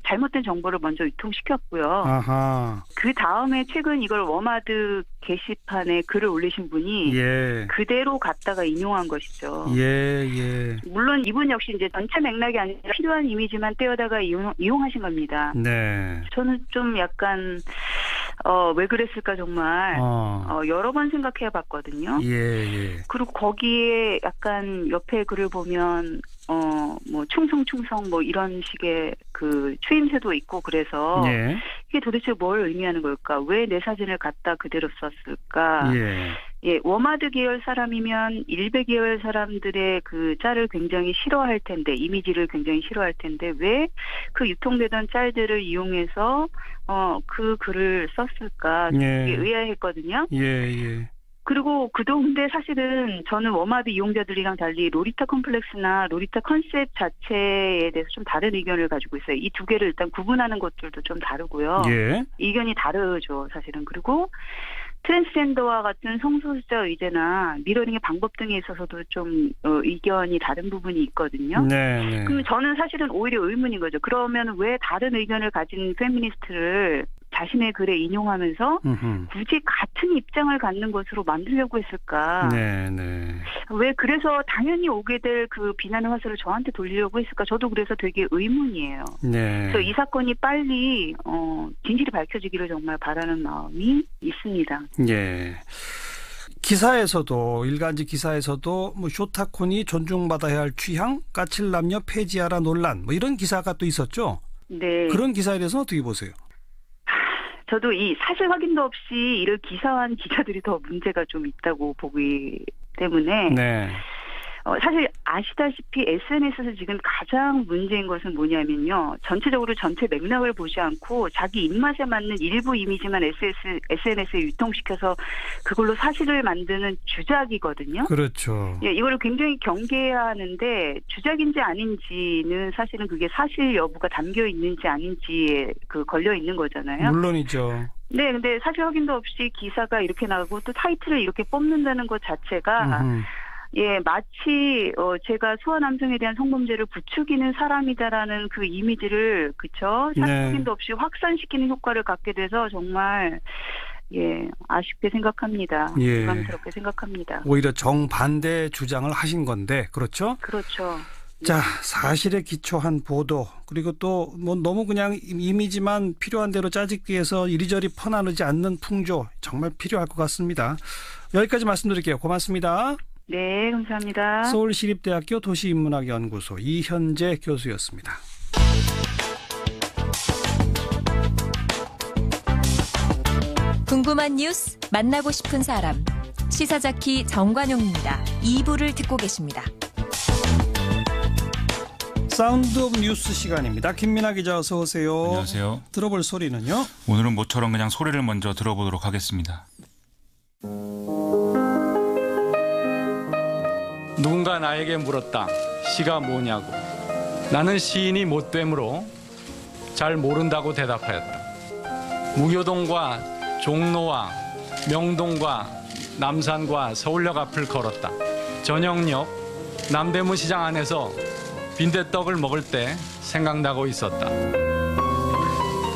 잘못된 정보를 먼저 유통시켰고요. 아하. 그 다음에 최근 이걸 워마드 게시판에 글을 올리신 분이 예. 그대로 갖다가 인용한 것이죠. 예. 물론 이분 역시 이제 전체 맥락이 아니라 필요한 이미지만 떼어다가 이용하신 겁니다. 네. 저는 좀 약간 왜 그랬을까 정말 여러 번 생각해 봤거든요. 예. 그리고 거기에 약간 옆에 글을 보면 뭐 충성 뭐 이런 식의 그 추임새도 있고 그래서 예. 이게 도대체 뭘 의미하는 걸까? 왜 내 사진을 갖다 그대로 썼을까? 예, 워마드 계열 사람이면 일베 계열 사람들의 그 짤을 굉장히 싫어할 텐데, 이미지를 굉장히 싫어할 텐데 왜 그 유통되던 짤들을 이용해서 그 글을 썼을까? 예. 의아했거든요. 예. 그리고 근데 사실은 저는 워마드 이용자들이랑 달리 로리타 컴플렉스나 로리타 컨셉 자체에 대해서 좀 다른 의견을 가지고 있어요. 이 두 개를 일단 구분하는 것들도 좀 다르고요. 예. 의견이 다르죠, 사실은. 그리고 트랜스젠더와 같은 성소수자 의제나 미러링의 방법 등에 있어서도 좀 의견이 다른 부분이 있거든요. 네. 그럼 저는 사실은 오히려 의문인 거죠. 그러면 왜 다른 의견을 가진 페미니스트를 자신의 글에 인용하면서 굳이 같은 입장을 갖는 것으로 만들려고 했을까? 네. 왜 그래서 당연히 오게 될 그 비난의 화살을 저한테 돌리려고 했을까? 저도 그래서 되게 의문이에요. 네. 그래서 이 사건이 빨리 진실이 밝혀지기를 정말 바라는 마음이 있습니다. 예. 기사에서도 일간지 기사에서도 뭐 쇼타콘이 존중받아야 할 취향, 까칠남녀 폐지하라 논란 뭐 이런 기사가 또 있었죠. 네. 그런 기사에 대해서 어떻게 보세요? 저도 이 사실 확인도 없이 이를 기사화한 기자들이 더 문제가 좀 있다고 보기 때문에 네. 사실 아시다시피 SNS에서 지금 가장 문제인 것은 뭐냐면요. 전체적으로 전체 맥락을 보지 않고 자기 입맛에 맞는 일부 이미지만 SNS에 유통시켜서 그걸로 사실을 만드는 주작이거든요. 그렇죠. 예, 이거를 굉장히 경계해야 하는데 주작인지 아닌지는 사실은 그게 사실 여부가 담겨 있는지 아닌지에 걸려 있는 거잖아요. 물론이죠. 네, 근데 사실 확인도 없이 기사가 이렇게 나가고 또 타이틀을 이렇게 뽑는다는 것 자체가 예, 마치 제가 소아 남성에 대한 성범죄를 부추기는 사람이다라는 그 이미지를 그쵸? 사실 확인도 없이 확산시키는 효과를 갖게 돼서 정말 아쉽게 생각합니다. 부담스럽게 생각합니다. 오히려 정반대 주장을 하신 건데 그렇죠? 그렇죠. 자, 사실에 기초한 보도 그리고 또 뭐 너무 그냥 이미지만 필요한 대로 짜집기 위해서 이리저리 퍼나르지 않는 풍조 정말 필요할 것 같습니다. 여기까지 말씀드릴게요. 고맙습니다. 네, 감사합니다. 서울시립대학교 도시인문학연구소 이현재 교수였습니다. 궁금한 뉴스, 만나고 싶은 사람. 시사자키 정관용입니다. 2부를 듣고 계십니다. 사운드 오브 뉴스 시간입니다. 김민아 기자 어서 오세요. 안녕하세요. 들어볼 소리는요? 오늘은 모처럼 그냥 소리를 먼저 들어보도록 하겠습니다. 누군가 나에게 물었다. 시가 뭐냐고. 나는 시인이 못 되므로 잘 모른다고 대답하였다. 무교동과 종로와 명동과 남산과 서울역 앞을 걸었다. 저녁역 남대문 시장 안에서 빈대떡을 먹을 때 생각나고 있었다.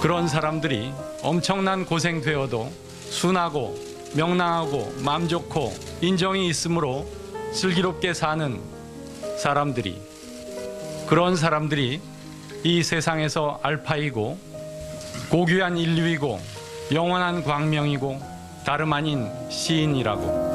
그런 사람들이 엄청난 고생되어도 순하고 명랑하고 마음 좋고 인정이 있으므로 슬기롭게 사는 사람들이, 그런 사람들이 이 세상에서 알파이고 고귀한 인류이고 영원한 광명이고 다름 아닌 시인이라고.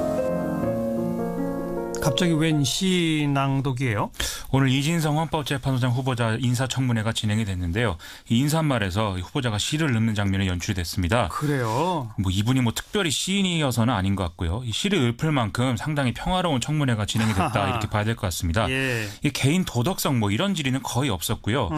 갑자기 웬 시낭독이에요? 오늘 이진성 헌법재판소장 후보자 인사청문회가 진행이 됐는데요. 이 인사말에서 후보자가 시를 읊는 장면이 연출이 됐습니다. 그래요? 이분이 특별히 시인이어서는 아닌 것 같고요. 이 시를 읊을 만큼 상당히 평화로운 청문회가 진행이 됐다 이렇게 봐야 될 것 같습니다. 예. 이 개인 도덕성 이런 질의는 거의 없었고요.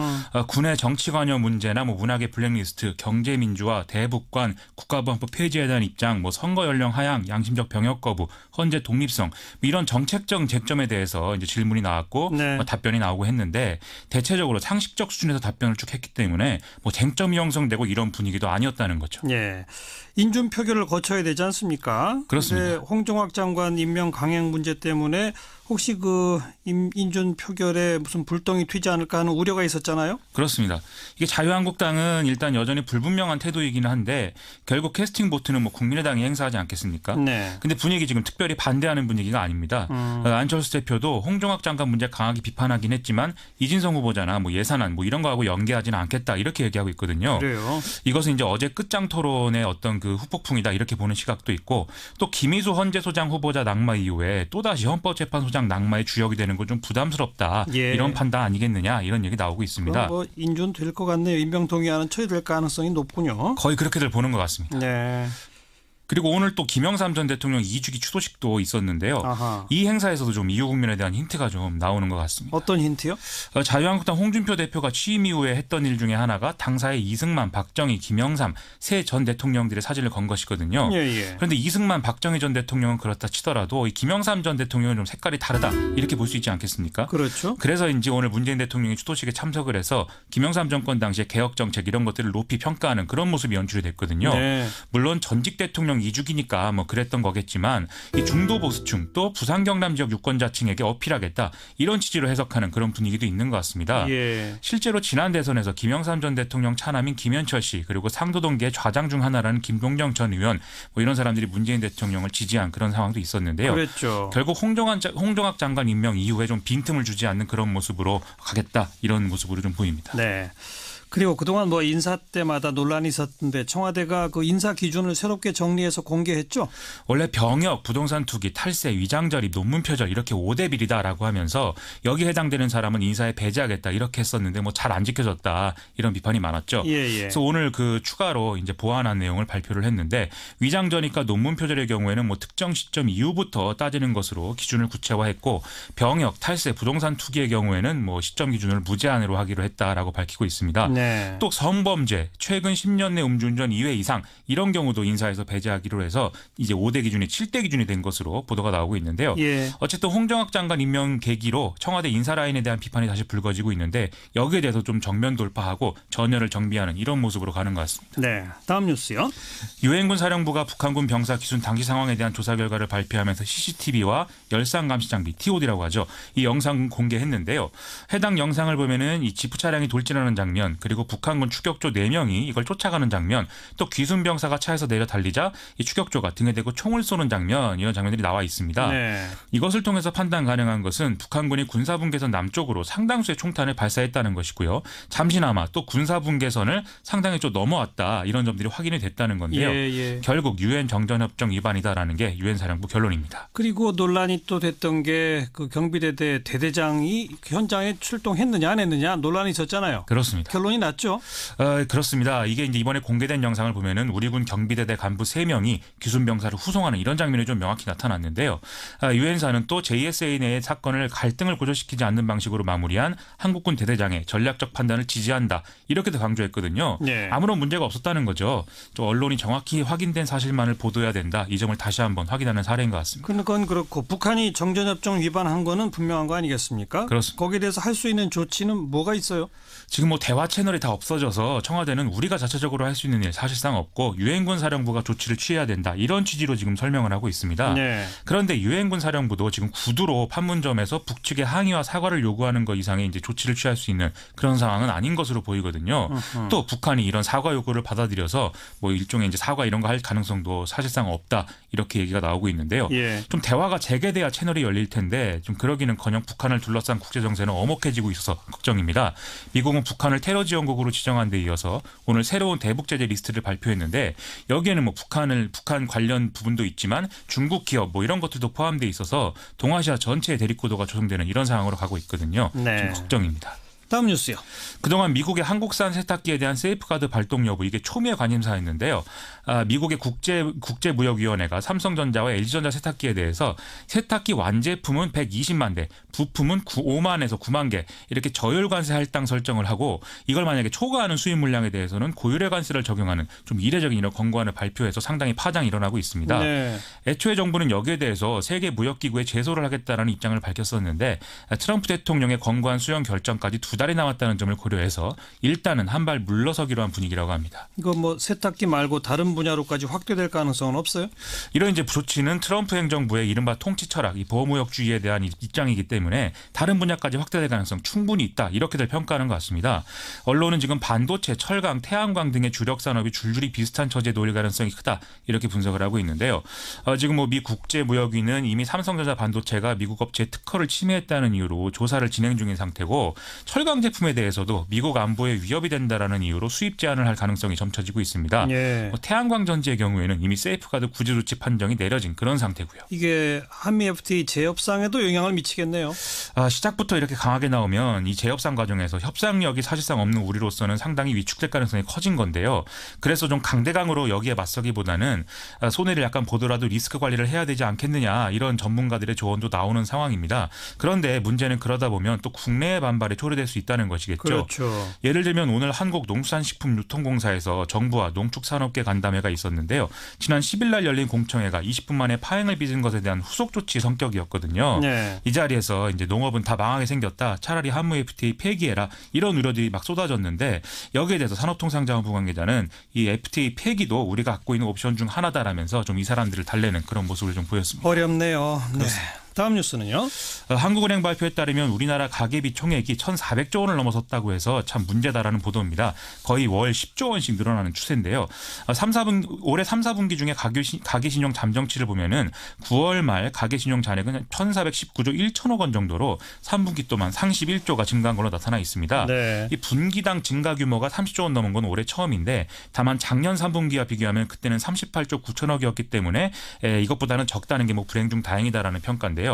군의 정치관여 문제나 문학의 블랙리스트, 경제민주화, 대북관, 국가보안법 폐지에 대한 입장, 선거 연령 하향, 양심적 병역 거부, 헌재 독립성 이런 정책적 쟁점에 대해서 이제 질문이 나왔고 네. 답변이 나오고 했는데 대체적으로 상식적 수준에서 답변을 쭉 했기 때문에 쟁점이 형성되고 이런 분위기도 아니었다는 거죠. 예. 인준 표결을 거쳐야 되지 않습니까? 그렇습니다. 홍정학 장관 임명 강행 문제 때문에 혹시 인준 표결에 무슨 불똥이 튀지 않을까 하는 우려가 있었잖아요. 그렇습니다. 이게 자유한국당은 일단 여전히 불분명한 태도이기는 한데 결국 캐스팅 보트는 국민의당이 행사하지 않겠습니까? 네. 근데 분위기 지금 특별히 반대하는 분위기가 아닙니다. 안철수 대표도 홍정학 장관 문제 강하게 비판하긴 했지만 이진성 후보자나 예산안 이런 거하고 연계하지는 않겠다 이렇게 얘기하고 있거든요. 그래요. 이것은 이제 어제 끝장 토론의 어떤 후폭풍이다 이렇게 보는 시각도 있고 또 김희수 헌재소장 후보자 낙마 이후에 또다시 헌법재판소장 낙마의 주역이 되는 건 좀 부담스럽다. 예. 이런 판단 아니겠느냐 이런 얘기 나오고 있습니다. 인준 될 것 같네요. 임명 동의안은 처리될 가능성이 높군요. 거의 그렇게들 보는 것 같습니다. 네. 그리고 오늘 또 김영삼 전 대통령 2주기 추도식도 있었는데요. 아하. 이 행사에서도 좀 이후 국면에 대한 힌트가 좀 나오는 것 같습니다. 어떤 힌트요? 자유한국당 홍준표 대표가 취임 이후에 했던 일 중에 하나가 당사의 이승만, 박정희, 김영삼 세 전 대통령들의 사진을 건 것이거든요. 예. 그런데 이승만, 박정희 전 대통령은 그렇다 치더라도 이 김영삼 전 대통령은 좀 색깔이 다르다 이렇게 볼 수 있지 않겠습니까? 그렇죠. 그래서인지 오늘 문재인 대통령이 추도식에 참석을 해서 김영삼 정권 당시의 개혁 정책 이런 것들을 높이 평가하는 그런 모습이 연출이 됐거든요. 네. 물론 전직 대통령 2주기니까 그랬던 거겠지만 이 중도 보수층 또 부산 경남 지역 유권자층에게 어필하겠다 이런 취지로 해석하는 그런 분위기도 있는 것 같습니다. 예. 실제로 지난 대선에서 김영삼 전 대통령 차남인 김현철 씨 그리고 상도동계의 좌장 중 하나라는 김동정 전 의원 이런 사람들이 문재인 대통령을 지지한 그런 상황도 있었는데요. 그랬죠. 결국 홍정학 장관 임명 이후에 좀 빈틈을 주지 않는 그런 모습으로 가겠다 이런 모습으로 좀 보입니다. 네. 그리고 그동안 인사 때마다 논란이 있었는데 청와대가 그 인사 기준을 새롭게 정리해서 공개했죠? 원래 병역, 부동산 투기, 탈세, 위장 절입, 논문 표절 이렇게 5대 비리다라고 하면서 여기에 해당되는 사람은 인사에 배제하겠다 이렇게 했었는데 잘 안 지켜졌다 이런 비판이 많았죠. 예. 그래서 오늘 추가로 이제 보완한 내용을 발표를 했는데 위장 절입과 논문 표절의 경우에는 특정 시점 이후부터 따지는 것으로 기준을 구체화했고 병역, 탈세, 부동산 투기의 경우에는 시점 기준을 무제한으로 하기로 했다라고 밝히고 있습니다. 네. 또 성범죄, 최근 10년 내 음주운전 2회 이상 이런 경우도 인사에서 배제하기로 해서 이제 5대 기준이 7대 기준이 된 것으로 보도가 나오고 있는데요. 예. 어쨌든 홍정학 장관 임명 계기로 청와대 인사 라인에 대한 비판이 다시 불거지고 있는데 여기에 대해서 좀 정면 돌파하고 전열을 정비하는 이런 모습으로 가는 것 같습니다. 네, 다음 뉴스요. 유엔군 사령부가 북한군 병사 기순 당시 상황에 대한 조사 결과를 발표하면서 CCTV와 열상 감시 장비 TOD라고 하죠. 이 영상 공개했는데요. 해당 영상을 보면은 이 지프 차량이 돌진하는 장면 그리고 북한군 추격조 4명이 이걸 쫓아가는 장면 또 귀순 병사가 차에서 내려 달리자 이 추격조가 등에 대고 총을 쏘는 장면 이런 장면들이 나와 있습니다. 네. 이것을 통해서 판단 가능한 것은 북한군이 군사분계선 남쪽으로 상당수의 총탄을 발사했다는 것이고요. 잠시나마 또 군사분계선을 상당히 좀 넘어왔다 이런 점들이 확인이 됐다는 건데요. 예. 결국 유엔 정전협정 위반이다라는 게 유엔 사령부 결론입니다. 그리고 논란이 또 됐던 게 경비대대 대대장이 현장에 출동했느냐 안 했느냐 논란이 있었잖아요. 그렇습니다. 결론이 났죠? 그렇습니다. 이게 이제 이번에 공개된 영상을 보면은 우리 군 경비대대 간부 3명이 귀순 병사를 후송하는 이런 장면이 좀 명확히 나타났는데요. 유엔사는 또 JSA 내의 사건을 갈등을 고조시키지 않는 방식으로 마무리한 한국군 대대장의 전략적 판단을 지지한다. 이렇게도 강조했거든요. 네. 아무런 문제가 없었다는 거죠. 또 언론이 정확히 확인된 사실만을 보도해야 된다. 이 점을 다시 한번 확인하는 사례인 것 같습니다. 그건 그렇고 북한이 정전협정 위반한 거는 분명한 거 아니겠습니까? 그렇습니다. 거기에 대해서 할 수 있는 조치는 뭐가 있어요? 지금 대화 채널이 다 없어져서 청와대는 우리가 자체적으로 할 수 있는 일 사실상 없고 유엔군 사령부가 조치를 취해야 된다. 이런 취지로 지금 설명을 하고 있습니다. 네. 그런데 유엔군 사령부도 지금 구두로 판문점에서 북측의 항의와 사과를 요구하는 것 이상의 이제 조치를 취할 수 있는 그런 상황은 아닌 것으로 보이거든요. 또 북한이 이런 사과 요구를 받아들여서 일종의 이제 사과 이런 거 할 가능성도 사실상 없다. 이렇게 얘기가 나오고 있는데요. 예. 좀 대화가 재개돼야 채널이 열릴 텐데 좀 그러기는커녕 북한을 둘러싼 국제 정세는 엄혹해지고 있어서 걱정입니다. 미국은 북한을 테러 지역 지원국으로 지정한 데 이어서 오늘 새로운 대북 제재 리스트를 발표했는데 여기에는 뭐 북한 관련 부분도 있지만 중국 기업 뭐 이런 것들도 포함돼 있어서 동아시아 전체의 대립구도가 조성되는 이런 상황으로 가고 있거든요. 네. 좀 걱정입니다. 다음 뉴스요. 그동안 미국의 한국산 세탁기에 대한 세이프가드 발동 여부 이게 초미의 관심사였는데요. 미국의 국제무역위원회가 삼성전자와 LG전자 세탁기에 대해서 세탁기 완제품은 120만 대, 부품은 5만에서 9만 개 이렇게 저율 관세 할당 설정을 하고 이걸 만약에 초과하는 수입 물량에 대해서는 고율의 관세를 적용하는 좀 이례적인 이런 권고안을 발표해서 상당히 파장이 일어나고 있습니다. 네. 애초에 정부는 여기에 대해서 세계무역기구에 제소를 하겠다라는 입장을 밝혔었는데 트럼프 대통령의 권고안 수용 결정까지 2달이 남았다는 점을 고려해서 일단은 한 발 물러서기로 한 분위기라고 합니다. 이거 뭐 세탁기 말고 다른 분야로까지 확대될 가능성은 없어요? 이런 이제 조치는 트럼프 행정부의 이른바 통치 철학, 이 보호무역주의에 대한 입장이기 때문에 다른 분야까지 확대될 가능성 충분히 있다 이렇게들 평가하는 것 같습니다. 언론은 지금 반도체, 철강, 태양광 등의 주력 산업이 줄줄이 비슷한 처지에 놓일 가능성이 크다 이렇게 분석을 하고 있는데요. 지금 뭐 미 국제무역위는 이미 삼성전자 반도체가 미국 업체의 특허를 침해했다는 이유로 조사를 진행 중인 상태고 철강 제품에 대해서도 미국 안보에 위협이 된다라는 이유로 수입 제한을 할 가능성이 점쳐지고 있습니다. 예. 태양광 전지의 경우에는 이미 세이프가드 구제 조치 판정이 내려진 그런 상태고요. 이게 한미 FTA 재협상에도 영향을 미치겠네요. 시작부터 이렇게 강하게 나오면 이 재협상 과정에서 협상력이 사실상 없는 우리로서는 상당히 위축될 가능성이 커진 건데요. 그래서 좀 강대강으로 여기에 맞서기보다는 손해를 약간 보더라도 리스크 관리를 해야 되지 않겠느냐 이런 전문가들의 조언도 나오는 상황입니다. 그런데 문제는 그러다 보면 또 국내의 반발에 초래될 수 있다는 것이겠죠. 그렇죠. 예를 들면 오늘 한국농수산식품유통공사에서 정부와 농축산업계 간담회가 있었는데요. 지난 10일 날 열린 공청회가 20분 만에 파행을 빚은 것에 대한 후속 조치 성격이었거든요. 네. 이 자리에서 이제 농업은 다 망하게 생겼다. 차라리 한무 FTA 폐기해라. 이런 우려들이 막 쏟아졌는데 여기에 대해서 산업통상자원부 관계자는 이 FTA 폐기도 우리가 갖고 있는 옵션 중 하나다라면서 좀 이 사람들을 달래는 그런 모습을 좀 보였습니다. 어렵네요. 네. 다음 뉴스는요. 한국은행 발표에 따르면 우리나라 가계비 총액이 1,400조 원을 넘어섰다고 해서 참 문제다라는 보도입니다. 거의 월 10조 원씩 늘어나는 추세인데요. 올해 3, 4분기 중에 가계신용 잠정치를 보면은 9월 말 가계신용 잔액은 1,419조 1천억 원 정도로 3분기 동안 31조가 증가한 걸로 나타나 있습니다. 네. 이 분기당 증가 규모가 30조 원 넘은 건 올해 처음인데 다만 작년 3분기와 비교하면 그때는 38조 9천억이었기 때문에 이것보다는 적다는 게 뭐 불행 중 다행이다라는 평가인데요.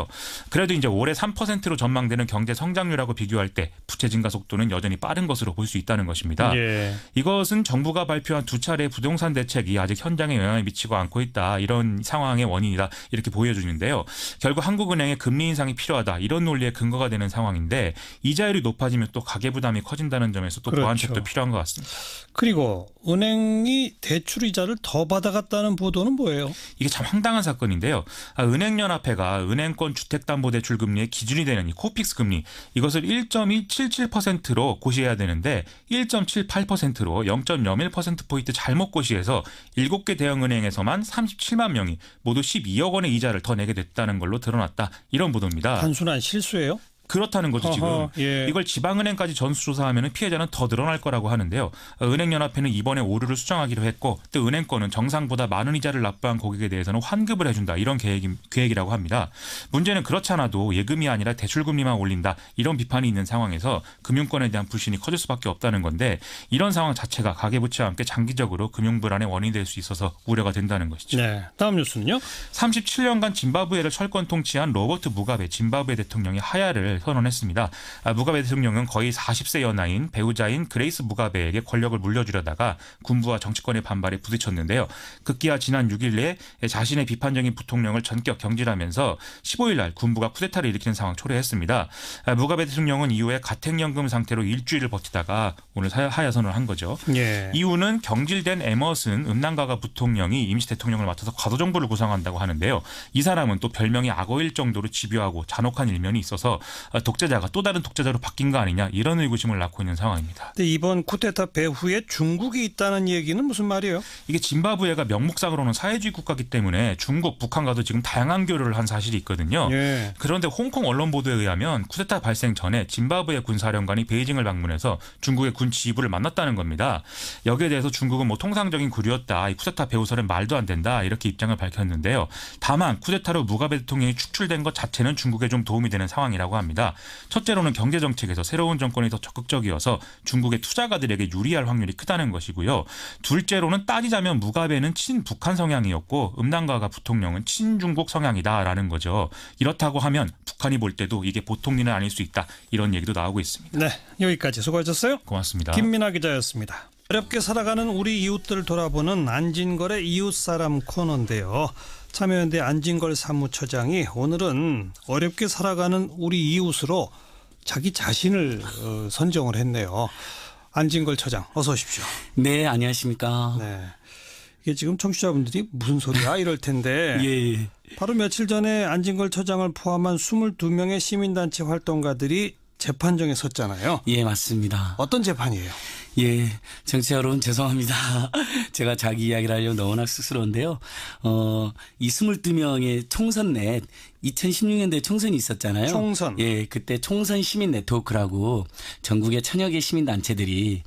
그래도 이제 올해 3%로 전망되는 경제 성장률하고 비교할 때 부채 증가 속도는 여전히 빠른 것으로 볼 수 있다는 것입니다. 예. 이것은 정부가 발표한 2차례 부동산 대책이 아직 현장에 영향을 미치고 않고 있다. 이런 상황의 원인이다. 이렇게 보여주는데요. 결국 한국은행의 금리 인상이 필요하다. 이런 논리의 근거가 되는 상황인데 이자율이 높아지면 또 가계부담이 커진다는 점에서 또 그렇죠. 보완책도 필요한 것 같습니다. 그리고 은행이 대출 이자를 더 받아갔다는 보도는 뭐예요? 이게 참 황당한 사건인데요. 은행연합회가 은행권 주택담보대출 금리의 기준이 되는 이 코픽스 금리 이것을 1.177%로 고시해야 되는데 1.78%로 0.01%포인트 잘못 고시해서 7개 대형은행에서만 37만 명이 모두 12억 원의 이자를 더 내게 됐다는 걸로 드러났다. 이런 보도입니다. 단순한 실수예요? 그렇다는 거죠 지금. 예. 이걸 지방은행까지 전수조사하면 피해자는 더 늘어날 거라고 하는데요. 은행연합회는 이번에 오류를 수정하기로 했고 또 은행권은 정상보다 많은 이자를 납부한 고객에 대해서는 환급을 해준다. 이런 계획이라고 합니다. 문제는 그렇지 않아도 예금이 아니라 대출금리만 올린다. 이런 비판이 있는 상황에서 금융권에 대한 불신이 커질 수밖에 없다는 건데 이런 상황 자체가 가계부채와 함께 장기적으로 금융불안의 원인이 될 수 있어서 우려가 된다는 것이죠. 네. 다음 뉴스는요. 37년간 짐바브웨를 철권 통치한 로버트 무가베 짐바브웨 대통령이 하야를 선언했습니다. 무가베 대통령은 거의 40세 연하인 배우자인 그레이스 무가베에게 권력을 물려주려다가 군부와 정치권의 반발에 부딪혔는데요. 급기야 지난 6일 내에 자신의 비판적인 부통령을 전격 경질하면서 15일 날 군부가 쿠데타를 일으키는 상황 초래했습니다. 무가베 대통령은 이후에 가택연금 상태로 일주일을 버티다가 오늘 하야 선언을 한 거죠. 예. 이유는 경질된 에머슨 음란가가 부통령이 임시 대통령을 맡아서 과도정부를 구성한다고 하는데요. 이 사람은 또 별명이 악어일 정도로 집요하고 잔혹한 일면이 있어서 독재자가 또 다른 독재자로 바뀐 거 아니냐 이런 의구심을 낳고 있는 상황입니다. 근데 이번 쿠데타 배후에 중국이 있다는 얘기는 무슨 말이에요? 이게 짐바브웨가 명목상으로는 사회주의 국가이기 때문에 중국, 북한과도 지금 다양한 교류를 한 사실이 있거든요. 예. 그런데 홍콩 언론 보도에 의하면 쿠데타 발생 전에 짐바브웨 군사령관이 베이징을 방문해서 중국의 군 지휘부를 만났다는 겁니다. 여기에 대해서 중국은 뭐 통상적인 구류였다. 이 쿠데타 배후설은 말도 안 된다. 이렇게 입장을 밝혔는데요. 다만 쿠데타로 무가베 대통령이 축출된 것 자체는 중국에 좀 도움이 되는 상황이라고 합니다. 있습니다. 첫째로는 경제 정책에서 새로운 정권이 더 적극적이어서 중국의 투자가들에게 유리할 확률이 크다는 것이고요. 둘째로는 따지자면 무가베는 친북한 성향이었고 음란가가 부통령은 친중국 성향이다라는 거죠. 이렇다고 하면 북한이 볼 때도 이게 보통 일은 아닐 수 있다. 이런 얘기도 나오고 있습니다. 네, 여기까지 수고하셨어요. 고맙습니다. 김민아 기자였습니다. 어렵게 살아가는 우리 이웃들을 돌아보는 안진걸의 이웃사람 코너인데요. 참여연대 안진걸 사무처장이 오늘은 어렵게 살아가는 우리 이웃으로 자기 자신을 선정을 했네요. 안진걸 처장 어서 오십시오. 네, 안녕하십니까. 네. 이게 지금 청취자분들이 무슨 소리야 이럴 텐데 예. 바로 며칠 전에 안진걸 처장을 포함한 22명의 시민단체 활동가들이 재판정에 섰잖아요. 예, 맞습니다. 어떤 재판이에요? 예, 정치 여러분 죄송합니다. 제가 자기 이야기를 하려면 너무나 쑥스러운데요. 이 22명의 총선 내 2016년도에 총선이 있었잖아요. 총선. 예, 그때 총선 시민 네트워크라고 전국의 천여 개 시민단체들이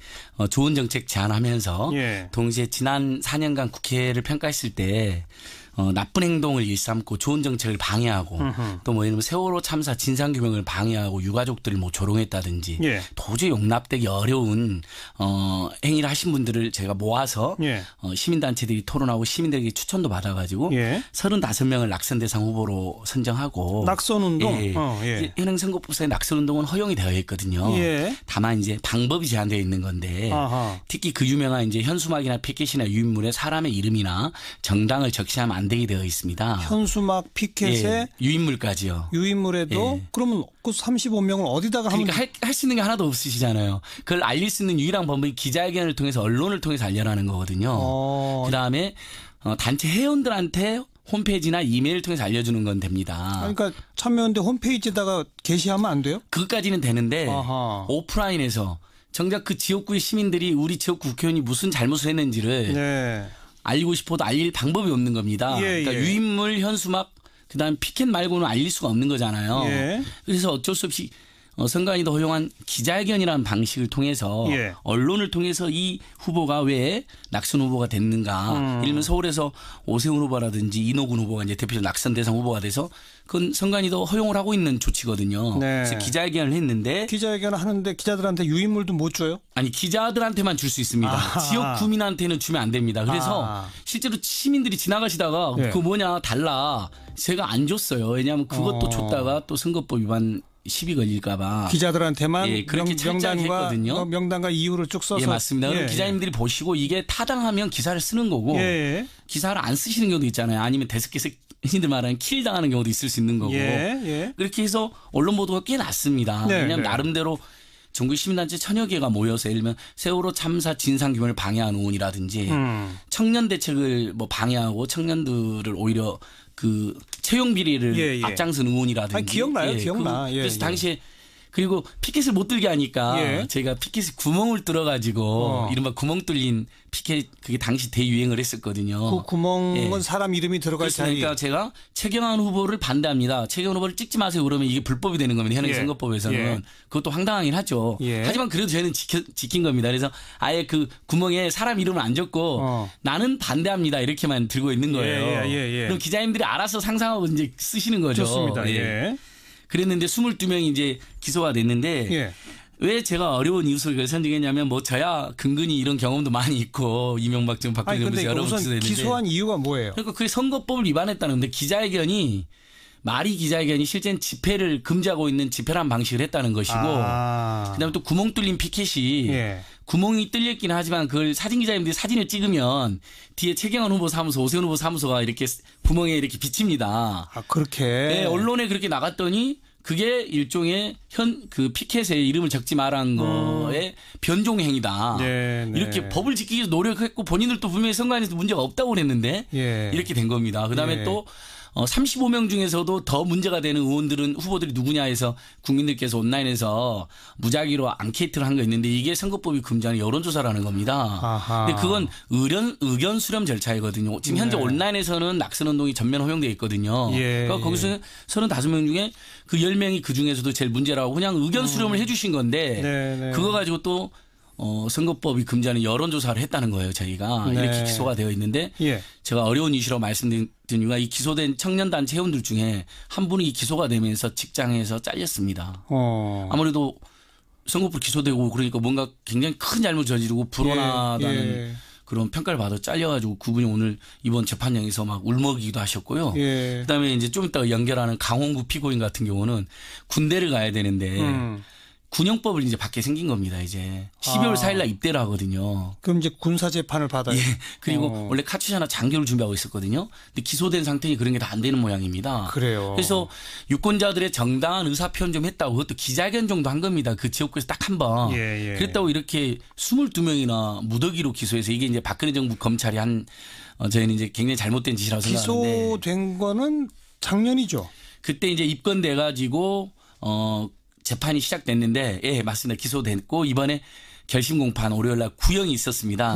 좋은 정책 제안하면서 동시에 지난 4년간 국회를 평가했을 때 나쁜 행동을 일삼고 좋은 정책을 방해하고 또 뭐 예를 들면 세월호 참사 진상규명을 방해하고 유가족들을 뭐 조롱했다든지 도저히 용납되기 어려운 행위를 하신 분들을 제가 모아서 시민단체들이 토론하고 시민들에게 추천도 받아가지고 35명을 낙선 대상 후보로 선정하고 낙선운동? 현행 선거법상의 낙선운동은 허용이 되어 있거든요. 다만 이제 방법이 제한되어 있는 건데 특히 그 유명한 이제 현수막이나 피켓이나 유인물에 사람의 이름이나 정당을 적시하면 안 되게 되어 있습니다. 현수막, 피켓에 유인물까지요. 유인물에도 그러면 그 35명을 어디다가 하면 그러니까 할 수 있는 게 하나도 없으시잖아요. 그걸 알릴 수 있는 유일한 방법이 기자회견을 통해서 언론을 통해서 알려라는 거거든요. 그다음에 단체 회원들한테 홈페이지나 이메일을 통해서 알려주는 건 됩니다. 그러니까 참여연대 홈페이지에다가 게시하면 안 돼요? 그것까지는 되는데 오프라인에서 정작 그 지역구의 시민들이 우리 지역구 국회의원이 무슨 잘못을 했는지를 알리고 싶어도 알릴 방법이 없는 겁니다. 그러니까 유인물, 현수막, 그다음 피켓 말고는 알릴 수가 없는 거잖아요. 그래서 어쩔 수 없이 선관위도 허용한 기자회견이라는 방식을 통해서 언론을 통해서 이 후보가 왜 낙선 후보가 됐는가. 예를 들면 서울에서 오세훈 후보라든지 이노군 후보가 이제 대표적 낙선 대상 후보가 돼서 그건 선관위도 허용을 하고 있는 조치거든요. 그래서 기자회견을 했는데 기자회견을 하는데 기자들한테 유인물도 못 줘요? 아니 기자들한테만 줄 수 있습니다. 지역 구민한테는 주면 안 됩니다. 그래서 실제로 시민들이 지나가시다가 그거 뭐냐 달라. 제가 안 줬어요. 왜냐하면 그것도 줬다가 또 선거법 위반 시비 걸릴까봐 기자들한테만 그렇게 했거든요. 명단과 이유를 쭉 써서 맞습니다. 그럼 기자님들이 보시고 이게 타당하면 기사를 쓰는 거고 기사를 안 쓰시는 경우도 있잖아요. 아니면 데스크에서 흔히들 말하는 킬 당하는 경우도 있을 수 있는 거고 그렇게 해서 언론 보도가 꽤 났습니다. 왜냐하면 나름대로 전국 시민단체 천여 개가 모여서 예를 들면 세월호 참사 진상규명을 방해한 의원이라든지 청년 대책을 뭐 방해하고 청년들을 오히려 그 채용 비리를 앞장선 의원이라든지. 아니, 기억나요? 기억나. 그래서 당시에 그리고 피켓을 못 들게 하니까 제가 피켓에 구멍을 뚫어가지고 이른바 구멍 뚫린 피켓 그게 당시 대유행을 했었거든요. 그 구멍은 사람 이름이 들어갈 자리. 그러니까 제가 최경환 후보를 반대합니다. 최경환 후보를 찍지 마세요. 그러면 이게 불법이 되는 겁니다. 현행 선거법에서는. 그것도 황당하긴 하죠. 하지만 그래도 저희는 지킨 겁니다. 그래서 아예 그 구멍에 사람 이름을 안 적고 나는 반대합니다. 이렇게만 들고 있는 거예요. 그럼 기자님들이 알아서 상상하고 이제 쓰시는 거죠. 좋습니다. 그랬는데 22명이 이제 기소가 됐는데 왜 제가 어려운 이웃을 선정했냐면 뭐 저야 근근히 이런 경험도 많이 있고 이명박 전 박근혜 정부에서 여러 번 기소됐는데 기소한 이유가 뭐예요? 그러니까 그게 선거법을 위반했다는데 기자회견이 말이 기자회견이 실제는 집회를 금지하고 있는 집회란 방식을 했다는 것이고 그다음에 또 구멍 뚫린 피켓이 구멍이 뚫렸긴 하지만 그걸 사진 기자님들이 사진을 찍으면 뒤에 최경환 후보 사무소, 오세훈 후보 사무소가 이렇게 구멍에 이렇게 비칩니다. 그렇게? 언론에 그렇게 나갔더니 그게 일종의 그 피켓에 이름을 적지 말한 거에 변종 행위다. 이렇게 법을 지키기 위해서 노력했고 본인들도 분명히 선관위에서 문제가 없다고 그랬는데 이렇게 된 겁니다. 그다음에 또 35명 중에서도 더 문제가 되는 의원들은 후보들이 누구냐 해서 국민들께서 온라인에서 무작위로 앙케이트를 한 거 있는데 이게 선거법이 금지하는 여론조사라는 겁니다. 근데 그건 의견 수렴 절차이거든요. 지금 현재 온라인에서는 낙선운동이 전면 허용되어 있거든요. 그러니까 거기서 35명 중에 그 10명이 그 중에서도 제일 문제라고 그냥 의견 수렴을 해 주신 건데 그거 가지고 또 선거법이 금지하는 여론조사를 했다는 거예요. 저희가 네. 이렇게 기소가 되어 있는데 예. 제가 어려운 이슈라고 말씀드린 이유가 이 기소된 청년단체 회원들 중에 한 분이 기소가 되면서 직장에서 잘렸습니다. 아무래도 선거법 기소되고 그러니까 뭔가 굉장히 큰 잘못 저지르고 불온하다는 그런 평가를 받아 잘려가지고 그분이 오늘 이번 재판장에서 막 울먹이기도 하셨고요. 그다음에 이제 좀 이따 연결하는 강홍구 피고인 같은 경우는 군대를 가야 되는데 군형법을 이제 받게 생긴 겁니다. 이제 12월 4일 날 입대를 하거든요. 그럼 이제 군사 재판을 받아요. 예. 그리고 원래 카투샤나 장교를 준비하고 있었거든요. 근데 기소된 상태니 그런 게 다 안 되는 모양입니다. 그래요. 그래서 유권자들의 정당한 의사 표현 좀 했다고 그것도 기자회견 정도 한 겁니다. 그 지역구에서 딱 한 번. 예, 예. 그랬다고 이렇게 22명이나 무더기로 기소해서 이게 이제 박근혜 정부 검찰이 한 저희는 이제 굉장히 잘못된 짓이라고 생각하는데. 기소된 거는 작년이죠. 그때 이제 입건돼 가지고 재판이 시작됐는데 예 맞습니다. 기소됐고 이번에 결심 공판 월요일 날 구형이 있었습니다.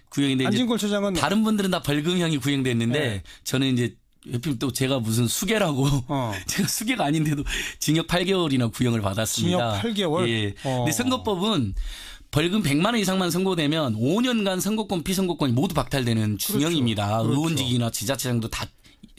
구형인데 안진걸 처장은 다른 분들은 다 벌금형이 구형됐는데 네. 저는 이제 옆에 또 제가 무슨 수계라고 제가 수계가 아닌데도 징역 8개월이나 구형을 받았습니다. 징역 8개월. 예. 근데 선거법은 벌금 100만 원 이상만 선고되면 5년간 선거권 피선거권이 모두 박탈되는 중형입니다. 그렇죠. 의원직이나 지자체장도 다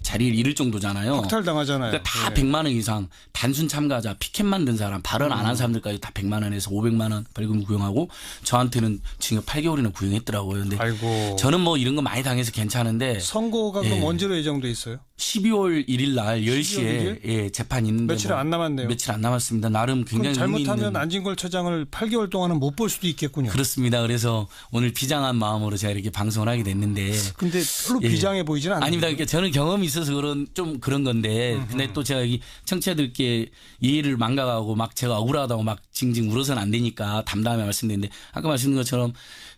자리를 잃을 정도잖아요. 박탈당하잖아요. 그러니까 다 100만 원 이상 단순 참가자 피켓 만든 사람 발언 안 한 사람들까지 다 100만 원에서 500만 원 벌금 구형하고 저한테는 징역 8개월이나 구형했더라고요. 근데 아이고. 저는 뭐 이런 거 많이 당해서 괜찮은데 선고가 그럼 언제로 예정돼 있어요? 12월 1일 날 10시에 예, 재판이 있는데 며칠 안 남았네요. 며칠 안 남았습니다. 나름 굉장히 잘못하면 안진걸 처장을 8개월 동안은 못 볼 수도 있겠군요. 그렇습니다. 그래서 오늘 비장한 마음으로 제가 이렇게 방송을 하게 됐는데 근데 별로 비장해 보이지는 않아요. 아닙니다. 그러니까 저는 경험이 있어서 좀 그런 건데 근데 또 제가 이 청취자들께 이해를 망각하고 막 제가 억울하다고 막 징징 울어서는 안 되니까 담담하게 말씀드렸는데 아까 말씀드린 것처럼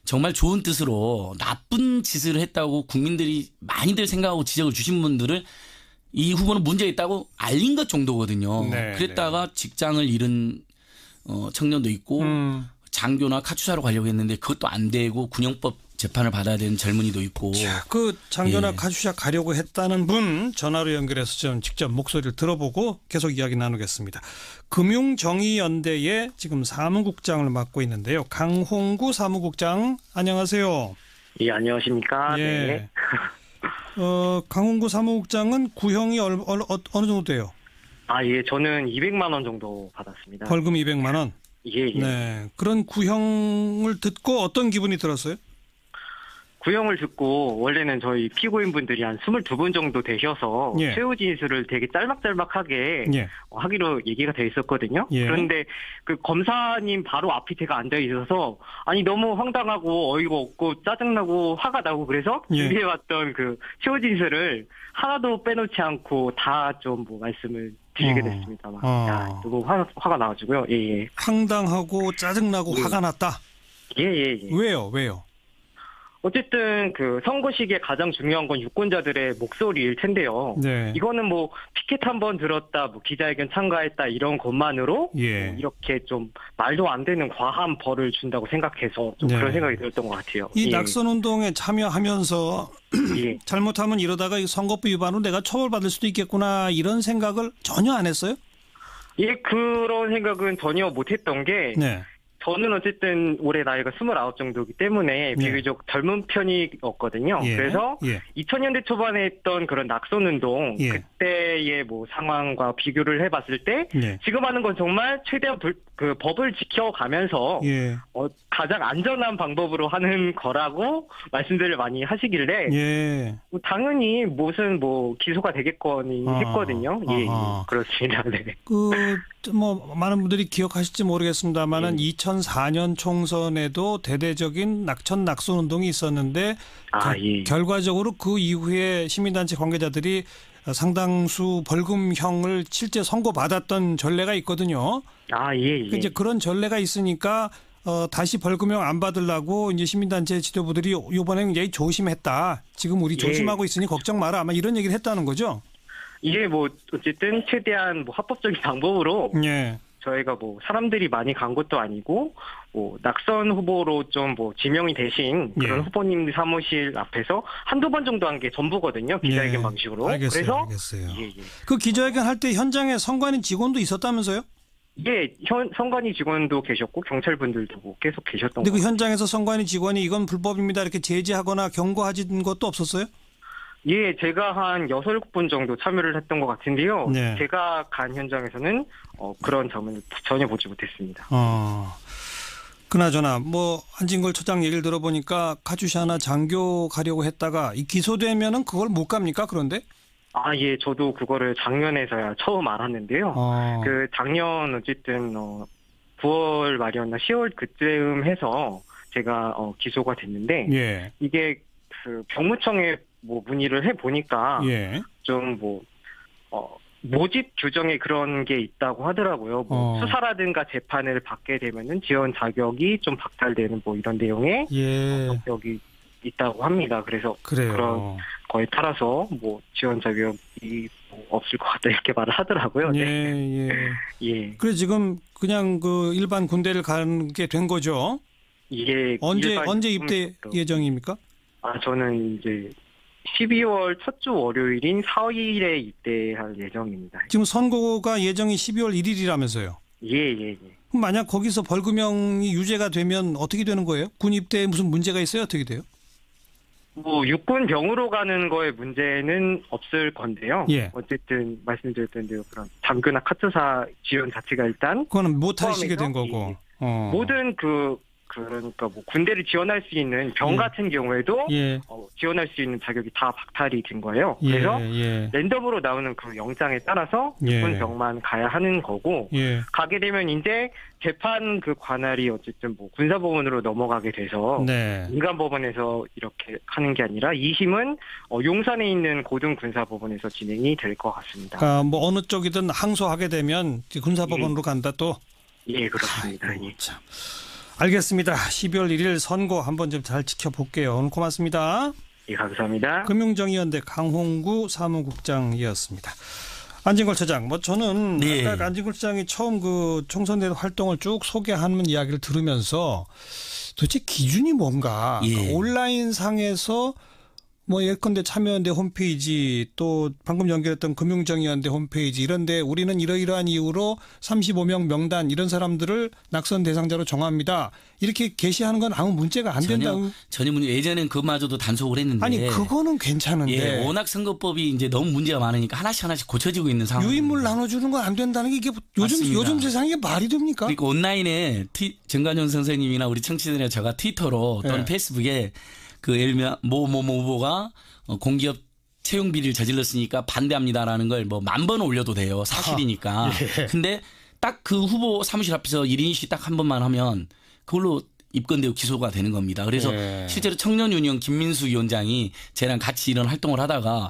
정말 좋은 뜻으로 나쁜 짓을 했다고 국민들이 많이들 생각하고 지적을 주신 분들을 이 후보는 문제 있다고 알린 것 정도거든요. 네, 그랬다가 네. 직장을 잃은 청년도 있고 장교나 카투사로 가려고 했는데 그것도 안 되고 군형법 재판을 받아야 되는 젊은이도 있고. 자, 그 장교나 예. 카투사 가려고 했다는 분 전화로 연결해서 좀 직접 목소리를 들어보고 계속 이야기 나누겠습니다. 금융정의연대의 지금 사무국장을 맡고 있는데요. 강홍구 사무국장 안녕하세요. 예, 안녕하십니까. 예. 네. 강홍구 사무국장은 구형이 어느 정도 돼요? 아, 예, 저는 200만 원 정도 받았습니다. 벌금 200만 원? 예, 예. 네. 그런 구형을 듣고 어떤 기분이 들었어요? 구형을 듣고 원래는 저희 피고인분들이 한 22분 정도 되셔서 예. 최후 진술을 되게 짤막짤막하게 예. 하기로 얘기가 돼 있었거든요. 예. 그런데 그 검사님 바로 앞이 제가 앉아 있어서 아니 너무 황당하고 어이가 없고 짜증나고 화가 나고 그래서 준비해왔던 그 최후 진술을 하나도 빼놓지 않고 다 좀 뭐 말씀을 드리게 됐습니다. 너무 화가 나가지고요. 예, 예. 황당하고 짜증나고 예. 화가 났다. 예, 예, 예. 왜요? 어쨌든 그 선거 시기에 가장 중요한 건 유권자들의 목소리일 텐데요. 네. 이거는 뭐 피켓 한번 들었다, 뭐 기자회견 참가했다 이런 것만으로 예. 뭐 이렇게 좀 말도 안 되는 과한 벌을 준다고 생각해서 좀 네. 그런 생각이 들었던 것 같아요. 이 낙선 운동에 참여하면서 예. 잘못하면 이러다가 선거법 위반으로 내가 처벌받을 수도 있겠구나 이런 생각을 전혀 안 했어요? 예, 그런 생각은 전혀 못했던 게. 네. 저는 어쨌든 올해 나이가 29 정도이기 때문에 비교적 젊은 편이었거든요. 예. 그래서 예. 2000년대 초반에 했던 그런 낙선운동 예. 그때의 뭐 상황과 비교를 해봤을 때 예. 지금 하는 건 정말 최대한 그 법을 지켜가면서 예. 가장 안전한 방법으로 하는 거라고 말씀들을 많이 하시길래 예. 당연히 무슨 뭐 기소가 되겠거니 했거든요. 예, 그렇습니다. 네. 뭐 많은 분들이 기억하실지 모르겠습니다만은 2004년 총선에도 대대적인 낙선 운동이 있었는데 결과적으로 그 이후에 시민단체 관계자들이 상당수 벌금형을 실제 선고받았던 전례가 있거든요. 예. 이제 그런 전례가 있으니까 다시 벌금형 안 받으려고 이제 시민단체 지도부들이 이번에 굉장히 조심했다. 지금 우리 조심하고 있으니 걱정 마라. 아마 이런 얘기를 했다는 거죠. 이게 뭐 어쨌든 최대한 뭐 합법적인 방법으로 예. 저희가 뭐 사람들이 많이 간 것도 아니고 뭐 낙선 후보로 좀 뭐 지명이 되신 그런 예. 후보님 사무실 앞에서 한두 번 정도 한 게 전부거든요. 기자회견 방식으로. 알겠어요. 그래서 알겠어요. 그 기자회견 할 때 현장에 선관위 직원도 있었다면서요? 예, 선관위 직원도 계셨고 경찰분들도 계속 계셨던 근데 그 현장에서 선관위 직원이 이건 불법입니다 이렇게 제지하거나 경고하신 것도 없었어요? 예, 제가 한 6, 7분 정도 참여를 했던 것 같은데요. 네. 제가 간 현장에서는 그런 점은 전혀 보지 못했습니다. 그나저나 뭐 안진걸 처장 얘기를 들어보니까 카츄샤나 장교 가려고 했다가 기소되면은 그걸 못 갑니까? 그런데? 예, 저도 그거를 작년에서야 처음 알았는데요. 그 작년 어쨌든 9월 말이었나 10월 그쯤 해서 제가 기소가 됐는데 예. 이게 그 병무청에 뭐 문의를 해 보니까 예. 좀 뭐 모집 규정에 그런 게 있다고 하더라고요. 뭐 수사라든가 재판을 받게 되면은 지원 자격이 좀 박탈되는 뭐 이런 내용의 적격이 있다고 합니다. 그래서 그래요. 그런 거에 따라서 뭐 지원 자격이 뭐 없을 것 같다 이렇게 말을 하더라고요. 예. 예. 그래 지금 그냥 그 일반 군대를 가게 된 거죠? 이게 언제 입대 예정입니까? 저는 이제 12월 첫 주 월요일인 4일에 입대할 예정입니다. 지금 선고가 예정이 12월 1일이라면서요? 예. 그럼 만약 거기서 벌금형이 유죄가 되면 어떻게 되는 거예요? 군 입대에 무슨 문제가 있어요? 어떻게 돼요? 뭐 육군병으로 가는 거에 문제는 없을 건데요. 예. 어쨌든 말씀드렸던 대로 그런 장교나 카투사 지원 자체가 일단 그거는 못 하시게 된 거고. 모든 그러니까 뭐 군대를 지원할 수 있는 병 같은 경우에도 지원할 수 있는 자격이 다 박탈이 된 거예요. 그래서 랜덤으로 나오는 그 영장에 따라서 군병만 가야 하는 거고 가게 되면 이제 재판 그 관할이 어쨌든 뭐 군사법원으로 넘어가게 돼서 민간법원에서 이렇게 하는 게 아니라 2심은 용산에 있는 고등군사법원에서 진행이 될 것 같습니다. 그러니까 뭐 어느 쪽이든 항소하게 되면 군사법원으로 간다 또? 예, 그렇습니다. 참. 알겠습니다. 12월 1일 선고 한번 좀 잘 지켜볼게요. 오늘 고맙습니다. 예, 감사합니다. 금융정의연대 강홍구 사무국장이었습니다. 안진걸 처장, 뭐 저는 아까 안진걸 처장이 처음 그 총선대 활동을 쭉 소개하는 이야기를 들으면서 도대체 기준이 뭔가 그러니까 온라인 상에서 뭐 예컨대 참여연대 홈페이지 또 방금 연결했던 금융정의연대 홈페이지 이런데 우리는 이러이러한 이유로 35명 명단 이런 사람들을 낙선 대상자로 정합니다. 이렇게 게시하는 건 아무 문제가 안 된다고. 전혀 문제. 예전엔 그마저도 단속을 했는데. 아니 그거는 괜찮은데. 워낙 선거법이 이제 너무 문제가 많으니까 하나씩 고쳐지고 있는 상황. 유인물 나눠주는 건 안 된다는 게 이게 요즘 세상에 이게 말이 됩니까? 그러니까 온라인에 정관용 선생님이나 우리 청취자들이나 제가 트위터로 또는 페이스북에 그 예를 들면 모 후보가 공기업 채용 비리를 저질렀으니까 반대합니다라는 걸 뭐 10,000번 올려도 돼요. 사실이니까. 근데 딱 그 후보 사무실 앞에서 1인시 딱 한 번만 하면 그걸로 입건되고 기소가 되는 겁니다. 그래서 실제로 청년유니온 김민수 위원장이 쟤랑 같이 이런 활동을 하다가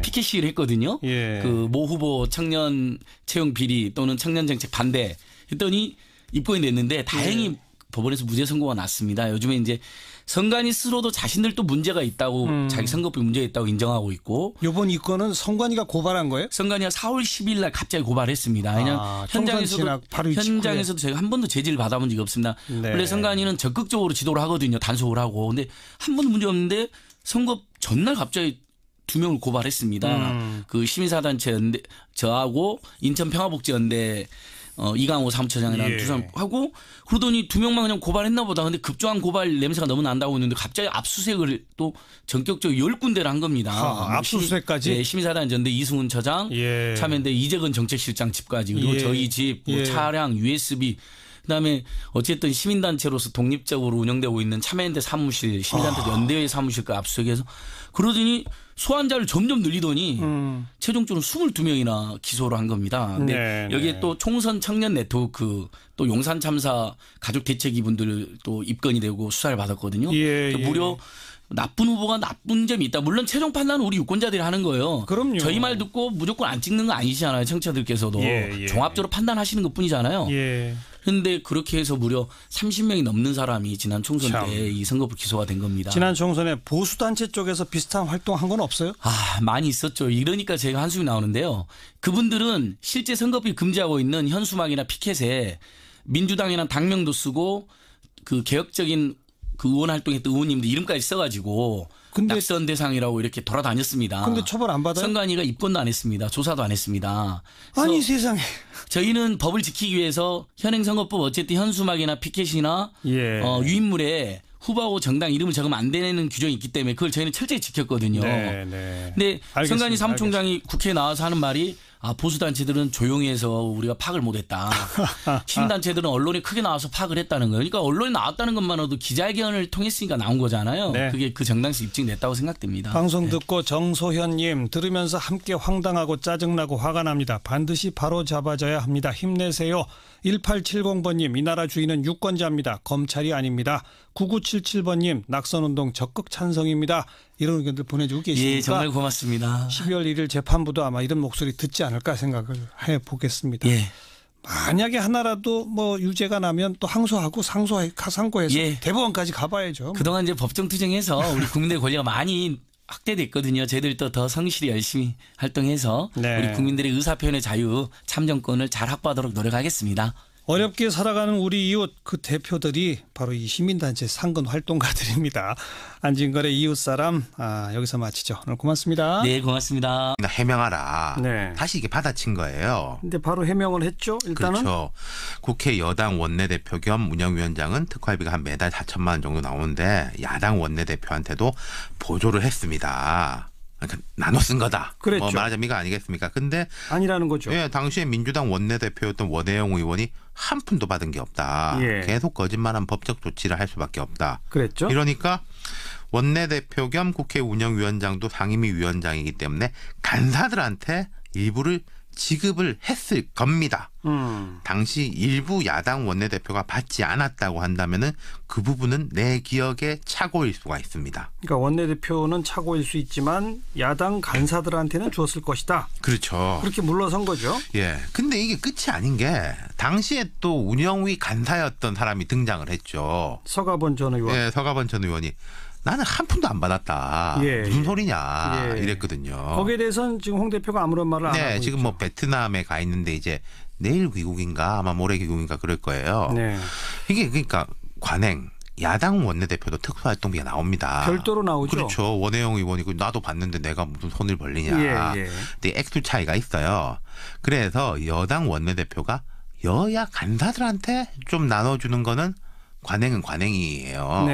피켓 시위를 했거든요. 그 모 후보 청년 채용 비리 또는 청년 정책 반대 했더니 입건이 됐는데 다행히 법원에서 무죄 선고가 났습니다. 요즘에 이제 선관위 스스로도 자신들도 문제가 있다고 자기 선거법에 문제가 있다고 인정하고 있고. 이번 이건은 선관위가 고발한 거예요? 선관위가 4월 10일 날 갑자기 고발했습니다. 왜냐하면 현장에서도 제가 한 번도 제지를 받아본 적이 없습니다. 원래 선관위는 적극적으로 지도를 하거든요. 단속을 하고. 근데 한 번도 문제 없는데 선거 전날 갑자기 2명을 고발했습니다. 그 시민사단체 연대 저하고 인천평화복지연대 이강호 사무처장이랑 두 사람 하고 그러더니 2명만 그냥 고발했나 보다. 근데 급조한 고발 냄새가 너무 난다고 했는데 갑자기 압수수색을 또 전격적으로 10군데를 한 겁니다. 압수수색까지? 시민사단전대 이승훈 처장, 참여연대 이재근 정책실장 집까지 그리고 저희 집, 뭐 차량, USB 그다음에 어쨌든 시민단체로서 독립적으로 운영되고 있는 참여연대 사무실, 시민단체 연대회 사무실까지 압수수색해서 그러더니 소환자를 점점 늘리더니 최종적으로 22명이나 기소를 한 겁니다. 근데 여기에 또 총선 청년 네트워크 또 용산 참사 가족 대책위 분들 또 입건이 되고 수사를 받았거든요. 무려 나쁜 후보가 나쁜 점이 있다. 물론 최종 판단은 우리 유권자들이 하는 거예요. 그럼요. 저희 말 듣고 무조건 안 찍는 거 아니시잖아요. 청취자들께서도. 종합적으로 판단하시는 것뿐이잖아요. 그런데 그렇게 해서 무려 30명이 넘는 사람이 지난 총선 때 이 선거법 기소가 된 겁니다. 지난 총선에 보수단체 쪽에서 비슷한 활동한 건 없어요? 많이 있었죠. 이러니까 제가 한숨이 나오는데요. 그분들은 실제 선거법이 금지하고 있는 현수막이나 피켓에 민주당이나 당명도 쓰고 그 개혁적인 그 의원 활동했던 의원님들 이름까지 써가지고 낙선 대상이라고 이렇게 돌아다녔습니다. 근데 처벌 안 받아요? 선관위가 입건도 안 했습니다. 조사도 안 했습니다. 아니 세상에. 저희는 법을 지키기 위해서 현행선거법 어쨌든 현수막이나 피켓이나 유인물에 후보하고 정당 이름을 적으면 안 되는 규정이 있기 때문에 그걸 저희는 철저히 지켰거든요. 근데 선관위 사무총장이 국회에 나와서 하는 말이 보수단체들은 조용해서 우리가 파악을 못했다. 시민단체들은 언론에 크게 나와서 파악을 했다는 거예요. 그러니까 언론에 나왔다는 것만으로도 기자회견을 통했으니까 나온 거잖아요. 그게 그 정당성 입증됐다고 생각됩니다. 방송 듣고 정소현님 들으면서 함께 황당하고 짜증나고 화가 납니다. 반드시 바로 잡아줘야 합니다. 힘내세요. 1870번님 이 나라 주인은 유권자입니다. 검찰이 아닙니다. 9977번님 낙선운동 적극 찬성입니다. 이런 의견들 보내주고 계시니까 정말 고맙습니다. 12월 1일 재판부도 아마 이런 목소리 듣지 않을까 생각을 해보겠습니다. 만약에 하나라도 뭐 유죄가 나면 또 항소하고 상고해서 대법원까지 가봐야죠. 그동안 이제 법정 투쟁해서 우리 국민들의 권리가 많이 확대됐거든요. 저희들도 더 성실히 열심히 활동해서 우리 국민들의 의사표현의 자유 참정권을 잘 확보하도록 노력하겠습니다. 어렵게 살아가는 우리 이웃 그 대표들이 바로 이 시민단체 상근 활동가들입니다. 안진걸의 이웃사람 여기서 마치죠. 오늘 고맙습니다. 네, 고맙습니다. 해명하라. 다시 이게 받아친 거예요. 근데 바로 해명을 했죠. 일단은. 그렇죠. 국회 여당 원내대표 겸 운영위원장은 특활비가 한 매달 4천만 원 정도 나오는데 야당 원내대표한테도 보조를 했습니다. 그러니까 나눠 쓴 거다. 그랬죠. 말하자면 이거 아니겠습니까? 근데 아니라는 거죠. 당시에 민주당 원내대표였던 원혜영 의원이 한 푼도 받은 게 없다. 계속 거짓말한 법적 조치를 할 수밖에 없다. 그랬죠. 이러니까 원내대표 겸 국회 운영위원장도 상임위 위원장이기 때문에 간사들한테 일부를 지급을 했을 겁니다. 당시 일부 야당 원내대표가 받지 않았다고 한다면은 그 부분은 내 기억에 착오일 수가 있습니다. 그러니까 원내대표는 착오일 수 있지만 야당 간사들한테는 줬을 것이다. 그렇죠. 그렇게 물러선 거죠. 근데 이게 끝이 아닌 게 당시에 또 운영위 간사였던 사람이 등장을 했죠. 서가번 전 의원. 서가번 전 의원이 나는 한 푼도 안 받았다. 무슨 소리냐 이랬거든요. 거기에 대해서는 지금 홍 대표가 아무런 말을 안 하고 지금 있죠. 베트남에 가 있는데 이제 내일 귀국인가 아마 모레 귀국인가 그럴 거예요. 이게 그러니까 관행. 야당 원내대표도 특수활동비가 나옵니다. 별도로 나오죠. 그렇죠. 원혜영 의원이 나도 봤는데 내가 무슨 손을 벌리냐. 근데 액수 차이가 있어요. 그래서 여당 원내대표가 여야 간사들한테 좀 나눠주는 거는 관행은 관행이에요.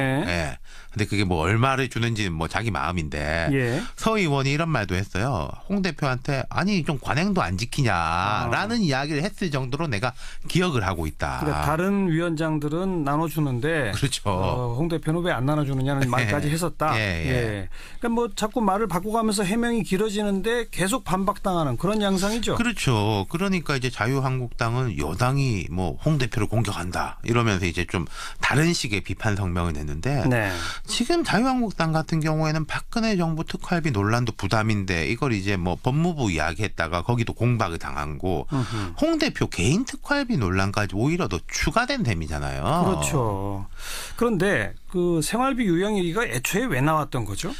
근데 그게 뭐 얼마를 주는지는 뭐 자기 마음인데 서 의원이 이런 말도 했어요. 홍 대표한테 아니 좀 관행도 안 지키냐라는 이야기를 했을 정도로 내가 기억을 하고 있다. 그러니까 다른 위원장들은 나눠주는데 그렇죠. 홍 대표는 왜 안 나눠주느냐는 말까지 했었다. 그러니까 뭐 자꾸 말을 바꿔가면서 해명이 길어지는데 계속 반박당하는 그런 양상이죠. 그렇죠. 그러니까 이제 자유한국당은 여당이 뭐 홍 대표를 공격한다 이러면서 이제 좀 다른 식의 비판 성명을 냈는데 지금 자유한국당 같은 경우에는 박근혜 정부 특활비 논란도 부담인데 이걸 이제 뭐 법무부 이야기했다가 거기도 공박을 당하고 홍 대표 개인 특활비 논란까지 오히려 더 추가된 셈이잖아요. 그렇죠. 그런데 그 생활비 유형일기가 애초에 왜 나왔던 거죠?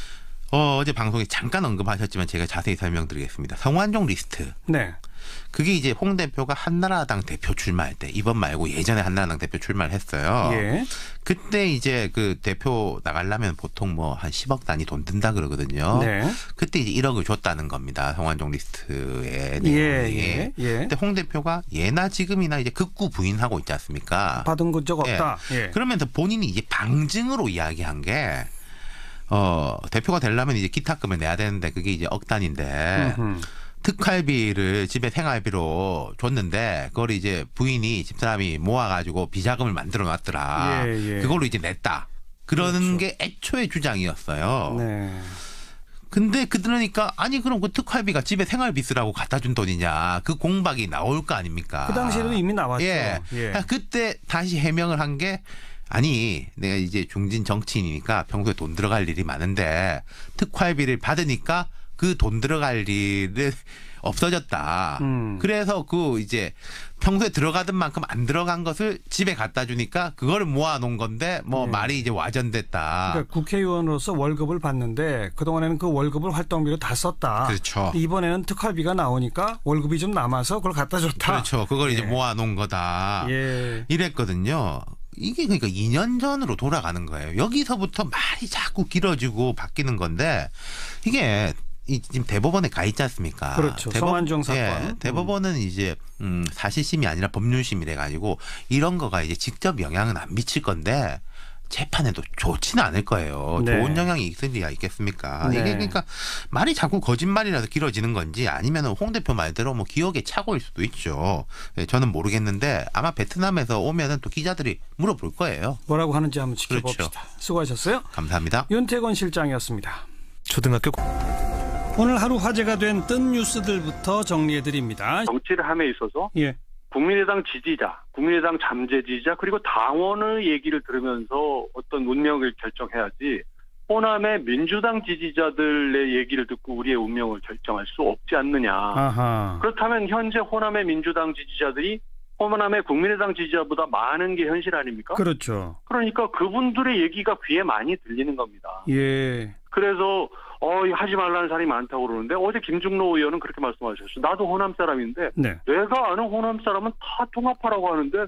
어제 방송에 잠깐 언급하셨지만 제가 자세히 설명드리겠습니다. 성완종 리스트. 그게 이제 홍 대표가 한나라당 대표 출마할 때 이번 말고 예전에 한나라당 대표 출마를 했어요. 그때 이제 그 대표 나가려면 보통 뭐 한 10억 단위 돈 든다 그러거든요. 그때 이제 1억을 줬다는 겁니다. 성완종 리스트에 내용이. 근데 홍 대표가 예나 지금이나 이제 극구 부인하고 있지 않습니까? 받은 적 없다. 그러면서 본인이 이제 방증으로 이야기한 게 대표가 되려면 이제 기타금을 내야 되는데 그게 이제 억 단인데 특활비를 집에 생활비로 줬는데 그걸 이제 부인이 집사람이 모아가지고 비자금을 만들어 놨더라. 그걸로 이제 냈다. 그러는 게 애초에 주장이었어요. 근데 그러니까 아니 그럼 그 특활비가 집에 생활비 쓰라고 갖다 준 돈이냐. 그 공박이 나올 거 아닙니까. 그 당시에도 이미 나왔죠. 그때 다시 해명을 한 게 아니 내가 이제 중진 정치인이니까 평소에 돈 들어갈 일이 많은데 특활비를 받으니까 그 돈 들어갈 일은 없어졌다. 그래서 그 이제 평소에 들어가던 만큼 안 들어간 것을 집에 갖다 주니까 그거를 모아놓은 건데 뭐 말이 이제 와전됐다. 그러니까 국회의원으로서 월급을 받는데 그동안에는 그 월급을 활동비로 다 썼다. 그렇죠. 이번에는 특활비가 나오니까 월급이 좀 남아서 그걸 갖다 줬다. 그렇죠. 그걸 이제 모아놓은 거다. 이랬거든요. 이게 그러니까 2년 전으로 돌아가는 거예요. 여기서부터 말이 자꾸 길어지고 바뀌는 건데 이게 지금 대법원에 가 있지 않습니까? 그렇죠. 성완종 사건. 예, 대법원은 이제 사실심이 아니라 법률심이 돼가지고 이런 거가 이제 직접 영향은 안 미칠 건데 재판에도 좋지는 않을 거예요. 네. 좋은 영향이 있을 리가 있겠습니까? 네. 이게 그러니까 말이 자꾸 거짓말이라서 길어지는 건지 아니면 홍 대표 말대로 뭐 기억의 착오일 수도 있죠. 네, 저는 모르겠는데 아마 베트남에서 오면은 또 기자들이 물어볼 거예요. 뭐라고 하는지 한번 지켜봅시다. 그렇죠. 수고하셨어요. 감사합니다. 윤태권 실장이었습니다. 초등학교 오늘 하루 화제가 된 뜬 뉴스들부터 정리해드립니다. 정치를 함에 있어서 국민의당 지지자, 국민의당 잠재 지지자 그리고 당원의 얘기를 들으면서 어떤 운명을 결정해야지 호남의 민주당 지지자들의 얘기를 듣고 우리의 운명을 결정할 수 없지 않느냐. 아하. 그렇다면 현재 호남의 민주당 지지자들이 호남의 국민의당 지지자보다 많은 게 현실 아닙니까? 그렇죠. 그러니까 그분들의 얘기가 귀에 많이 들리는 겁니다. 예. 그래서 하지 말라는 사람이 많다고 그러는데 어제 김중로 의원은 그렇게 말씀하셨어요. 나도 호남 사람인데 내가 아는 호남 사람은 다 통합하라고 하는데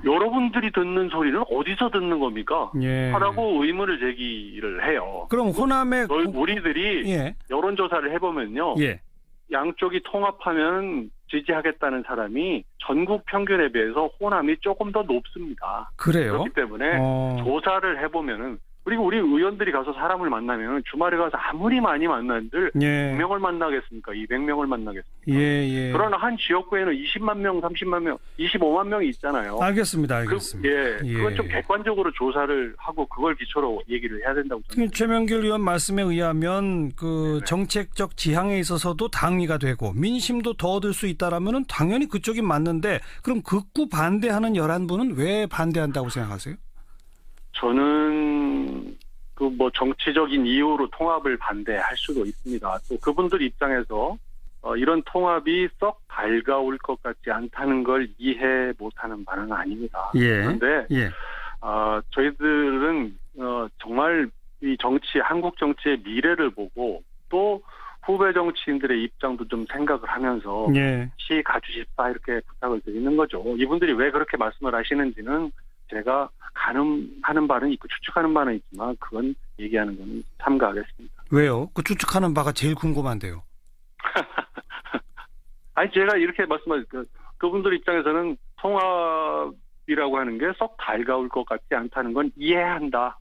여러분들이 듣는 소리는 어디서 듣는 겁니까? 하라고 의문을 제기를 해요. 그럼 호남의 우리들이 여론조사를 해보면요. 양쪽이 통합하면 지지하겠다는 사람이 전국 평균에 비해서 호남이 조금 더 높습니다. 그래요? 그렇기 때문에 조사를 해보면은 그리고 우리 의원들이 가서 사람을 만나면 주말에 가서 아무리 많이 만난들 100명을 만나겠습니까? 200명을 만나겠습니까? 그러나 한 지역구에는 20만 명, 30만 명, 25만 명이 있잖아요. 알겠습니다. 그건 좀 객관적으로 조사를 하고 그걸 기초로 얘기를 해야 된다고 생각합니다. 최명길 의원 말씀에 의하면 정책적 지향에 있어서도 당위가 되고 민심도 더 얻을 수 있다라면은 당연히 그쪽이 맞는데 그럼 극구 반대하는 11분은 왜 반대한다고 생각하세요? 저는 정치적인 이유로 통합을 반대할 수도 있습니다. 또 그분들 입장에서 이런 통합이 썩 달가울 것 같지 않다는 걸 이해 못하는 바는 아닙니다. 그런데 저희들은 정말 이 한국 정치의 미래를 보고 또 후배 정치인들의 입장도 좀 생각을 하면서 시 가주십사 이렇게 부탁을 드리는 거죠. 이분들이 왜 그렇게 말씀을 하시는지는 제가 가늠하는 바는 있고 추측하는 바는 있지만 그건 얘기하는 건 삼가하겠습니다. 왜요? 그 추측하는 바가 제일 궁금한데요. 아니 제가 이렇게 말씀하신 그분들 입장에서는 통합이라고 하는 게 썩 달가울 것 같지 않다는 건 이해한다.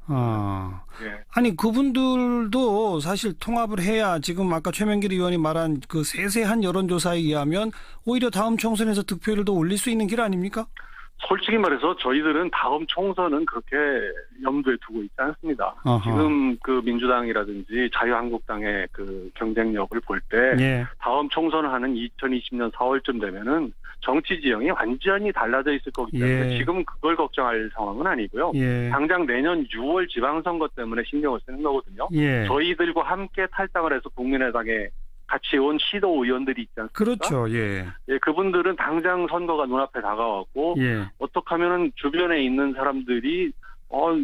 아니 그분들도 사실 통합을 해야 지금 아까 최명길 의원이 말한 그 세세한 여론조사에 의하면 오히려 다음 총선에서 득표율을 더 올릴 수 있는 길 아닙니까? 솔직히 말해서 저희들은 다음 총선은 그렇게 염두에 두고 있지 않습니다. 지금 그 민주당이라든지 자유한국당의 그 경쟁력을 볼 때 다음 총선을 하는 2020년 4월쯤 되면은 정치 지형이 완전히 달라져 있을 거기 때문에 지금 그걸 걱정할 상황은 아니고요. 당장 내년 6월 지방선거 때문에 신경을 쓰는 거거든요. 저희들과 함께 탈당을 해서 국민의당에 같이 온 시도 의원들이 있지 않습니까? 그렇죠. 그분들은 당장 선거가 눈앞에 다가왔고 어떻게 하면은 주변에 있는 사람들이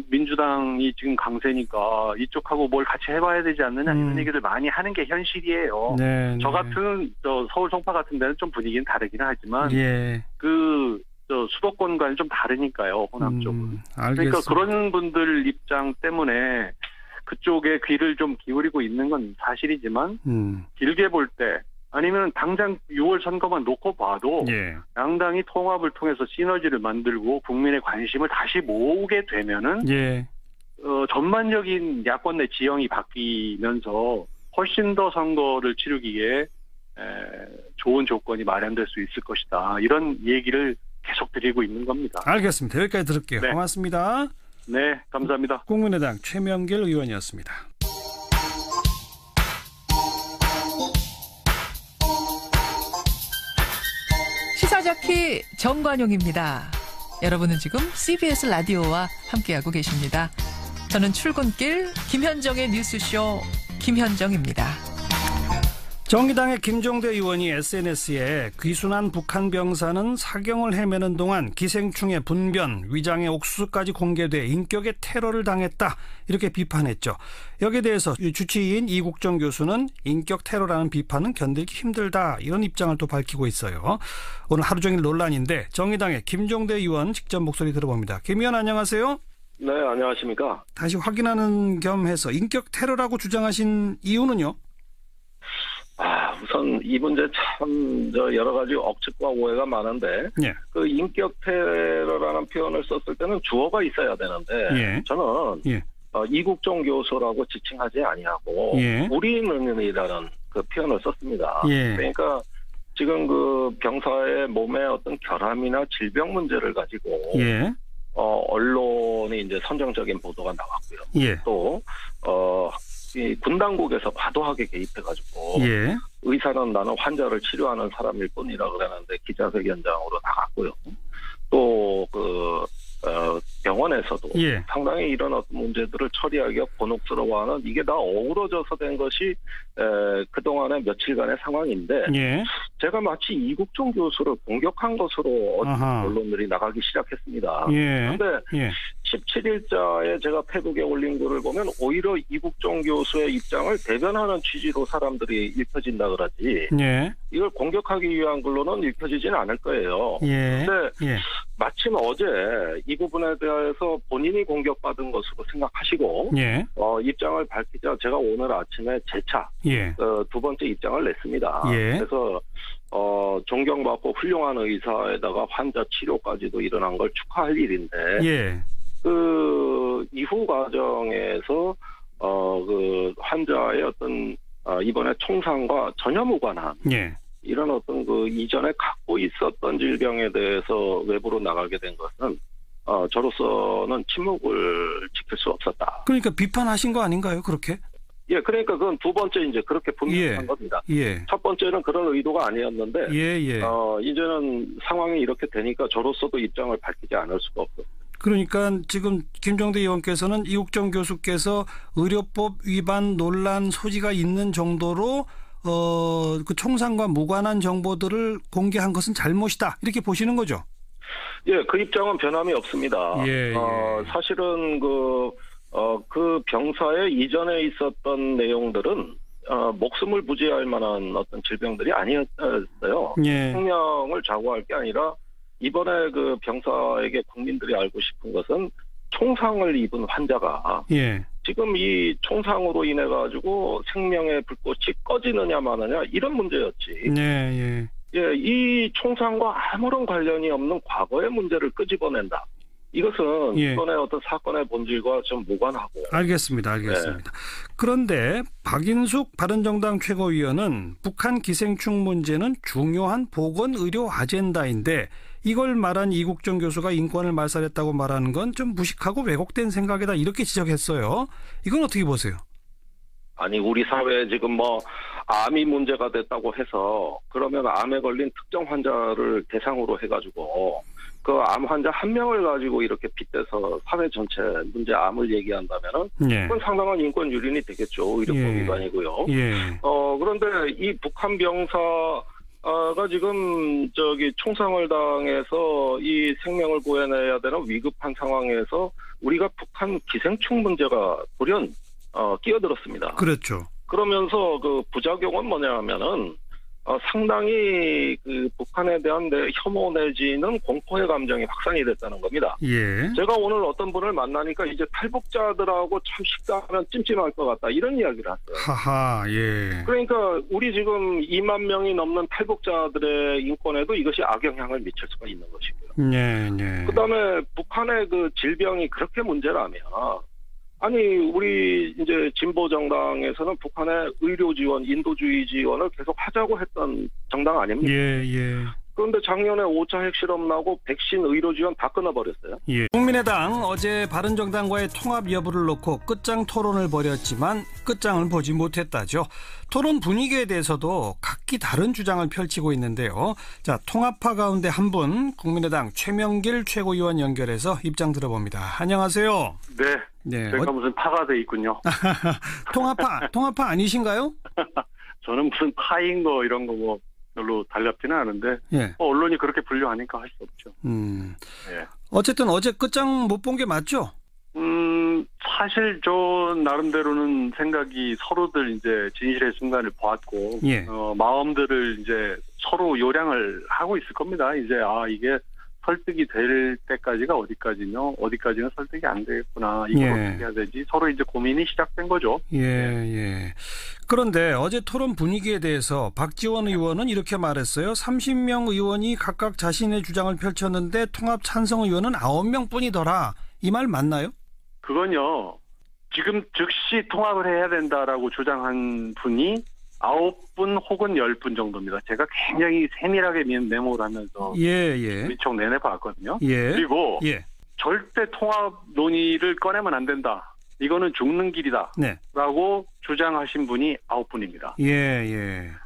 민주당이 지금 강세니까 이쪽하고 뭘 같이 해봐야 되지 않느냐 이런 얘기를 많이 하는 게 현실이에요. 저 같은 서울 송파 같은 데는 좀 분위기는 다르긴 하지만 수도권과는 좀 다르니까요. 호남 쪽은. 그러니까 그런 분들 입장 때문에 그쪽에 귀를 좀 기울이고 있는 건 사실이지만 길게 볼 때 아니면 당장 6월 선거만 놓고 봐도 양당이 통합을 통해서 시너지를 만들고 국민의 관심을 다시 모으게 되면은 전반적인 야권 내 지형이 바뀌면서 훨씬 더 선거를 치르기에 좋은 조건이 마련될 수 있을 것이다. 이런 얘기를 계속 드리고 있는 겁니다. 알겠습니다. 여기까지 들을게요. 고맙습니다. 네, 감사합니다. 국민의당 최명길 의원이었습니다. 시사자키 정관용입니다. 여러분은 지금 CBS 라디오와 함께하고 계십니다. 저는 출근길 김현정의 뉴스쇼 김현정입니다. 정의당의 김종대 의원이 SNS에 귀순한 북한 병사는 사경을 헤매는 동안 기생충의 분변, 위장의 옥수수까지 공개돼 인격의 테러를 당했다 이렇게 비판했죠. 여기에 대해서 주치의인 이국정 교수는 인격 테러라는 비판은 견디기 힘들다 이런 입장을 또 밝히고 있어요. 오늘 하루 종일 논란인데 정의당의 김종대 의원 직접 목소리 들어봅니다. 김 의원 안녕하세요. 네, 안녕하십니까. 다시 확인하는 겸해서 인격 테러라고 주장하신 이유는요? 우선 이 문제 참 여러 가지 억측과 오해가 많은데 그 인격 테러라는 표현을 썼을 때는 주어가 있어야 되는데 저는 이국정 교수라고 지칭하지 아니하고 우리는이라는 그 표현을 썼습니다. 그러니까 지금 그 병사의 몸의 어떤 결함이나 질병 문제를 가지고 언론이 이제 선정적인 보도가 나왔고요. 또 이 군 당국에서 과도하게 개입해가지고 의사는 나는 환자를 치료하는 사람일 뿐이라 그러는데 기자회견장으로 나갔고요. 또 그 병원에서도 상당히 이런 어떤 문제들을 처리하기가 곤혹스러워하는 이게 다 어우러져서 된 것이 그동안의 며칠간의 상황인데 제가 마치 이국정 교수를 공격한 것으로 언론들이 나가기 시작했습니다. 그런데 17일자에 제가 페북에 올린 글을 보면 오히려 이국정 교수의 입장을 대변하는 취지로 사람들이 읽혀진다 그러지 이걸 공격하기 위한 글로는 읽혀지지는 않을 거예요. 그런데 마침 어제 이 부분에 대해서 본인이 공격받은 것으로 생각하시고 입장을 밝히자 제가 오늘 아침에 재차 두 번째 입장을 냈습니다. 그래서 존경받고 훌륭한 의사에다가 환자 치료까지도 일어난 걸 축하할 일인데 그 이후 과정에서 그 환자의 어떤 이번에 총상과 전혀 무관한 이런 어떤 그 이전에 갖고 있었던 질병에 대해서 외부로 나가게 된 것은 저로서는 침묵을 지킬 수 없었다. 그러니까 비판하신 거 아닌가요, 그렇게? 그러니까 그건 두 번째 이제 그렇게 분명한 겁니다. 첫 번째는 그런 의도가 아니었는데 이제는 상황이 이렇게 되니까 저로서도 입장을 밝히지 않을 수가 없어요. 그러니까 지금 김종대 의원께서는 이국정 교수께서 의료법 위반 논란 소지가 있는 정도로 그 총상과 무관한 정보들을 공개한 것은 잘못이다 이렇게 보시는 거죠? 그 입장은 변함이 없습니다. 사실은 그 병사의 이전에 있었던 내용들은 목숨을 부지할 만한 어떤 질병들이 아니었어요. 생명을 좌우할 게 아니라 이번에 그 병사에게 국민들이 알고 싶은 것은 총상을 입은 환자가 지금 이 총상으로 인해 가지고 생명의 불꽃이 꺼지느냐 마느냐 이런 문제였지. 이 총상과 아무런 관련이 없는 과거의 문제를 끄집어낸다. 이것은 이번에 어떤 사건의 본질과 좀 무관하고. 알겠습니다. 그런데 박인숙 바른정당 최고위원은 북한 기생충 문제는 중요한 보건의료 아젠다인데 이걸 말한 이국정 교수가 인권을 말살했다고 말하는 건 좀 무식하고 왜곡된 생각이다 이렇게 지적했어요. 이건 어떻게 보세요? 아니 우리 사회에 지금 암이 문제가 됐다고 해서 그러면 암에 걸린 특정 환자를 대상으로 해가지고 그 암 환자 한 명을 가지고 이렇게 빗대서 사회 전체 문제 암을 얘기한다면은 그건 상당한 인권 유린이 되겠죠. 의료법 위반이고요. 그런데 이 북한 병사가 지금 총상을 당해서 이 생명을 구해내야 되는 위급한 상황에서 우리가 북한 기생충 문제가 돌연 끼어들었습니다. 그렇죠. 그러면서 그 부작용은 뭐냐 하면은 상당히 그 북한에 대한 혐오 내지는 공포의 감정이 확산이 됐다는 겁니다. 제가 오늘 어떤 분을 만나니까 이제 탈북자들하고 참 식사하면 찜찜할 것 같다 이런 이야기를 했어요. 그러니까 우리 지금 2만 명이 넘는 탈북자들의 인권에도 이것이 악영향을 미칠 수가 있는 것이고요. 그다음에 북한의 그 질병이 그렇게 문제라면 아니 우리 이제 진보 정당에서는 북한의 의료 지원, 인도주의 지원을 계속 하자고 했던 정당 아닙니까? 그런데 작년에 5차 핵실험 나고 백신 의료 지원 다 끊어버렸어요. 국민의당 어제 바른정당과의 통합 여부를 놓고 끝장 토론을 벌였지만 끝장을 보지 못했다죠. 토론 분위기에 대해서도 각기 다른 주장을 펼치고 있는데요. 자, 통합파 가운데 한 분 국민의당 최명길 최고위원 연결해서 입장 들어봅니다. 안녕하세요. 네. 제가 무슨 파가 돼 있군요. 통합파 아니신가요? 저는 무슨 파인 거 이런 거 뭐 별로 달갑지는 않은데 예. 언론이 그렇게 분류하니까 할 수 없죠. 예. 어쨌든 어제 끝장 못 본 게 맞죠? 사실 저 나름대로는 생각이 서로들 이제 진실의 순간을 보았고 예. 마음들을 이제 서로 요량을 하고 있을 겁니다. 이제 이게 설득이 될 때까지가 어디까지는 설득이 안 되겠구나. 이걸 예. 어떻게 해야 되지? 서로 이제 고민이 시작된 거죠. 예. 그런데 어제 토론 분위기에 대해서 박지원 의원은 이렇게 말했어요. 30명 의원이 각각 자신의 주장을 펼쳤는데 통합 찬성 의원은 9명뿐이더라. 이 말 맞나요? 그건요. 지금 즉시 통합을 해야 된다라고 주장한 분이 9분 혹은 10분 정도입니다. 제가 굉장히 세밀하게 메모를 하면서 의총 내내 봤거든요. 그리고 절대 통합 논의를 꺼내면 안 된다. 이거는 죽는 길이다. 라고 주장하신 분이 9분입니다.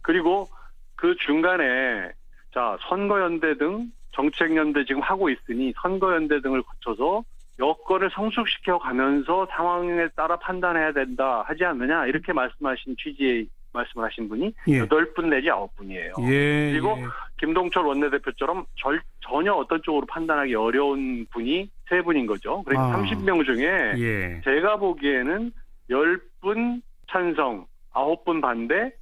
그리고 그 중간에 선거연대 등 정책연대 지금 하고 있으니 선거연대 등을 거쳐서 여건을 성숙시켜 가면서 상황에 따라 판단해야 된다 하지 않느냐 이렇게 말씀하신 취지의 말씀을 하신 분이 8분 내지 9분이에요. 그리고 김동철 원내대표처럼 전혀 어떤 쪽으로 판단하기 어려운 분이 3분인 거죠. 그러니까 30명 중에 제가 보기에는 10분 찬성, 9분 반대,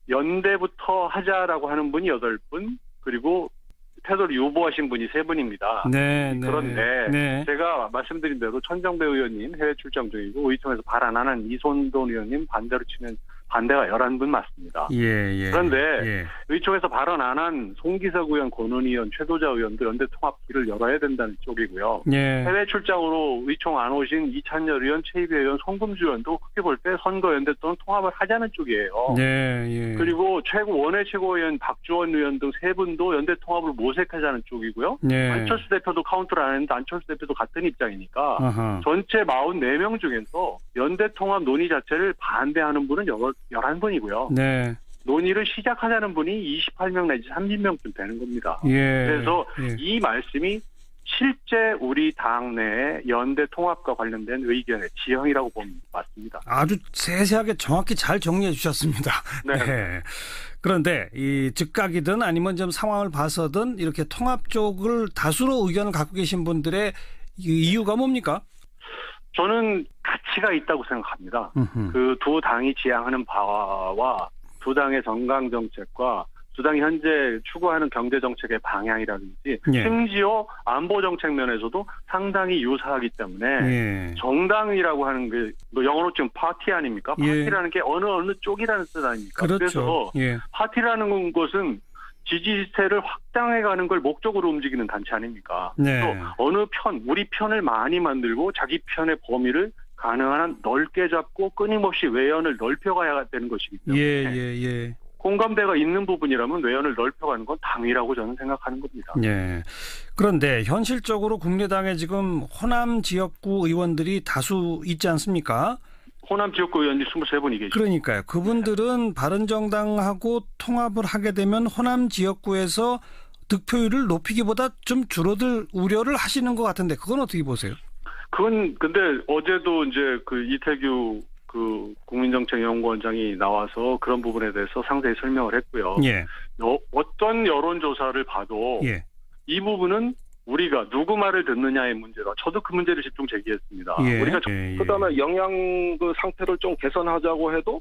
연대부터 하자라고 하는 분이 8분, 그리고 태도를 유보하신 분이 3분입니다. 그런데 제가 말씀드린 대로 천정배 의원님 해외 출장 중이고 의총에서 발 안 하는 이손돈 의원님 반대로 치면 반대가 11분 맞습니다. 그런데 의총에서 발언 안 한 송기석 의원, 권은희 의원, 최도자 의원도 연대 통합 길을 열어야 된다는 쪽이고요. 해외 출장으로 의총 안 오신 이찬열 의원, 최희배 의원, 송금주 의원도 크게 볼 때 선거연대 또는 통합을 하자는 쪽이에요. 그리고 원외 최고위원 박주원 의원 등 3분도 연대 통합을 모색하자는 쪽이고요. 안철수 대표도 카운트를 안 했는데 안철수 대표도 같은 입장이니까 전체 44명 중에서 연대 통합 논의 자체를 반대하는 분은 11분이고요. 논의를 시작하자는 분이 28명 내지 30명쯤 되는 겁니다. 그래서 이 말씀이 실제 우리 당 내 연대 통합과 관련된 의견의 지형이라고 보면 맞습니다. 아주 세세하게 정확히 잘 정리해 주셨습니다. 그런데 이 즉각이든 아니면 좀 상황을 봐서든 이렇게 통합 쪽을 다수로 의견을 갖고 계신 분들의 이유가 뭡니까? 저는 가치가 있다고 생각합니다. 그 두 당이 지향하는 바와 두 당의 정강 정책과 두 당이 현재 추구하는 경제 정책의 방향이라든지 심지어 안보 정책 면에서도 상당히 유사하기 때문에 정당이라고 하는 게 영어로 지금 파티 아닙니까? 파티라는 게 어느 쪽이라는 뜻 아닙니까? 그래서 파티라는 것은 지지세를 확장해가는 걸 목적으로 움직이는 단체 아닙니까? 또 어느 편, 우리 편을 많이 만들고 자기 편의 범위를 가능한 한 넓게 잡고 끊임없이 외연을 넓혀가야 되는 것이기 때문에 공감대가 있는 부분이라면 외연을 넓혀가는 건 당위라고 저는 생각하는 겁니다. 그런데 현실적으로 국민의당에 지금 호남 지역구 의원들이 다수 있지 않습니까? 호남 지역구 의원이 23분이 계시죠. 그러니까요. 그분들은 바른정당하고 통합을 하게 되면 호남 지역구에서 득표율을 높이기보다 좀 줄어들 우려를 하시는 것 같은데 그건 어떻게 보세요? 그건 근데 어제도 이제 그 이태규 그 국민정책연구원장이 나와서 그런 부분에 대해서 상세히 설명을 했고요. 어떤 여론조사를 봐도 이 부분은 우리가 누구 말을 듣느냐의 문제다. 저도 그 문제를 집중 제기했습니다. 우리가 그다음에 영양 그 상태를 좀 개선하자고 해도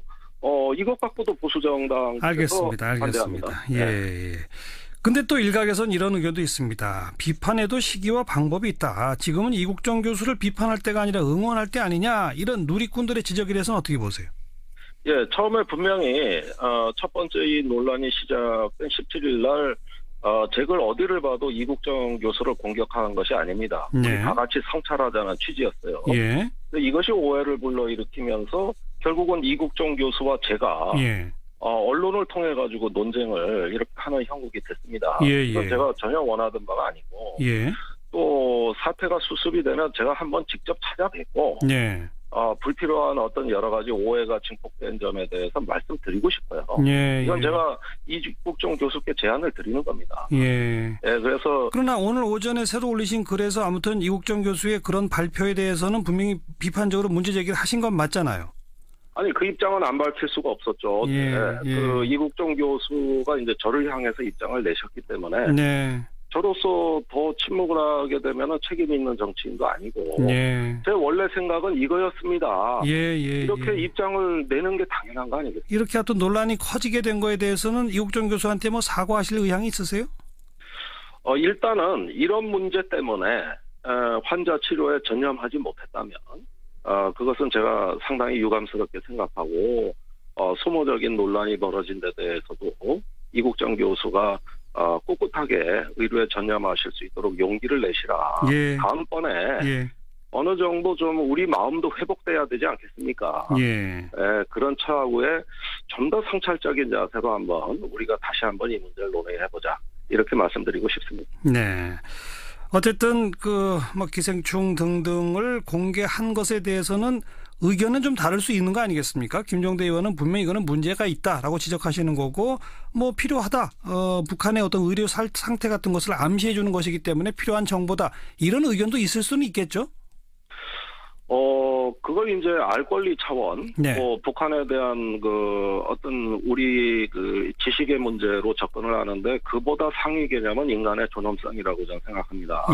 이것 갖고도 보수 정당 알겠습니다. 근데 또 일각에서는 이런 의견도 있습니다. 비판에도 시기와 방법이 있다. 지금은 이국정 교수를 비판할 때가 아니라 응원할 때 아니냐. 이런 누리꾼들의 지적에 대해서는 어떻게 보세요? 처음에 분명히 첫 번째 이 논란이 시작된 17일 날 제글 어디를 봐도 이국정 교수를 공격하는 것이 아닙니다. 우리 다 같이 성찰하자는 취지였어요. 이것이 오해를 불러일으키면서 결국은 이국정 교수와 제가 언론을 통해 가지고 논쟁을 이렇게 하는 형국이 됐습니다. 그건 제가 전혀 원하던 바가 아니고 또 사태가 수습이 되면 제가 한번 직접 찾아뵙고 불필요한 어떤 여러 가지 오해가 증폭된 점에 대해서 말씀드리고 싶어요. 이건 제가 이국정 교수께 제안을 드리는 겁니다. 그래서 그러나 오늘 오전에 새로 올리신 글에서 아무튼 이국정 교수의 그런 발표에 대해서는 분명히 비판적으로 문제 제기를 하신 건 맞잖아요. 아니 그 입장은 안 밝힐 수가 없었죠. 그 이국종 교수가 이제 저를 향해서 입장을 내셨기 때문에 저로서 더 침묵을 하게 되면 책임 있는 정치인도 아니고 제 원래 생각은 이거였습니다. 이렇게 입장을 내는 게 당연한 거 아니겠습니까? 이렇게 하여튼 논란이 커지게 된 거에 대해서는 이국종 교수한테 뭐 사과하실 의향이 있으세요? 일단은 이런 문제 때문에 환자 치료에 전념하지 못했다면 그것은 제가 상당히 유감스럽게 생각하고 소모적인 논란이 벌어진 데 대해서도 이국종 교수가 꿋꿋하게 의료에 전념하실 수 있도록 용기를 내시라. 다음번에 어느 정도 좀 우리 마음도 회복돼야 되지 않겠습니까? 그런 차후에 좀 더 성찰적인 자세로 한번 우리가 다시 한번 이 문제를 논의해보자. 이렇게 말씀드리고 싶습니다. 네. 어쨌든 뭐 기생충 등등을 공개한 것에 대해서는 의견은 좀 다를 수 있는 거 아니겠습니까? 김종대 의원은 분명히 이거는 문제가 있다라고 지적하시는 거고 뭐 필요하다. 북한의 어떤 의료 상태 같은 것을 암시해 주는 것이기 때문에 필요한 정보다. 이런 의견도 있을 수는 있겠죠? 그걸 이제 알 권리 차원, 북한에 대한 어떤 우리 지식의 문제로 접근을 하는데 그보다 상위 개념은 인간의 존엄성이라고 저는 생각합니다.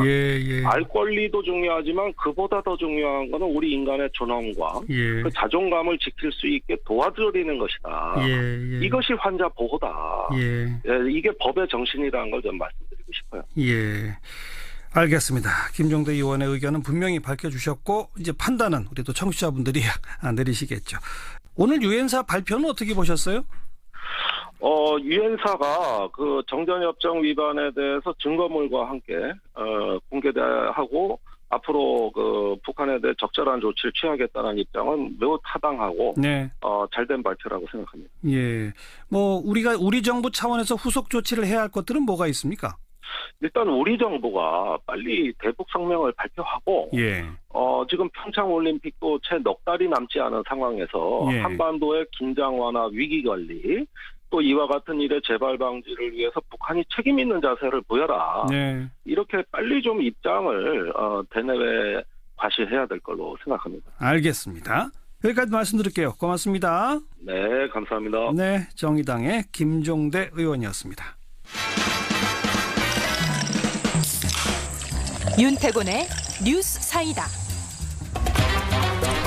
알 권리도 중요하지만 그보다 더 중요한 것은 우리 인간의 존엄과 그 자존감을 지킬 수 있게 도와드리는 것이다. 이것이 환자 보호다. 이게 법의 정신이라는 걸 좀 말씀드리고 싶어요. 알겠습니다. 김종대 의원의 의견은 분명히 밝혀주셨고 이제 판단은 우리 또 청취자분들이 내리시겠죠. 오늘 유엔사 발표는 어떻게 보셨어요? 유엔사가 그 정전협정 위반에 대해서 증거물과 함께 공개하고 앞으로 그 북한에 대해 적절한 조치를 취하겠다는 입장은 매우 타당하고 잘된 발표라고 생각합니다. 뭐 우리 정부 차원에서 후속 조치를 해야 할 것들은 뭐가 있습니까? 일단 우리 정부가 빨리 대북 성명을 발표하고 지금 평창올림픽도 채 넉 달이 남지 않은 상황에서 한반도의 긴장 완화 위기 관리 또 이와 같은 일의 재발 방지를 위해서 북한이 책임 있는 자세를 보여라. 이렇게 빨리 좀 입장을 대내외 과시해야 될 걸로 생각합니다. 알겠습니다. 여기까지 말씀드릴게요. 고맙습니다. 네, 감사합니다. 네, 정의당의 김종대 의원이었습니다. 윤태곤의 뉴스 사이다.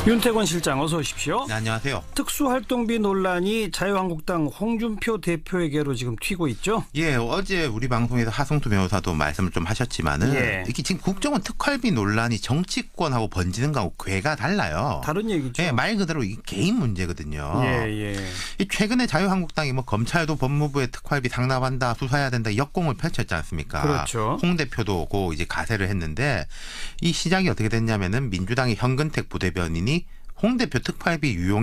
윤태곤 실장 어서 오십시오. 네, 안녕하세요. 특수활동비 논란이 자유한국당 홍준표 대표에게로 지금 튀고 있죠? 어제 우리 방송에서 하성수 변호사도 말씀을 좀 하셨지만은 이게 지금 국정원 특활비 논란이 정치권하고 번지는 거하고 궤가 달라요. 다른 얘기죠. 말 그대로 이게 개인 문제거든요. 최근에 자유한국당이 뭐 검찰도 법무부에 특활비 상납한다, 수사해야 된다 역공을 펼쳤지 않습니까? 그렇죠. 홍 대표도 고 이제 가세를 했는데 이 시작이 어떻게 됐냐면은 민주당의 현근택 부대변인이 홍 대표 특활비 유용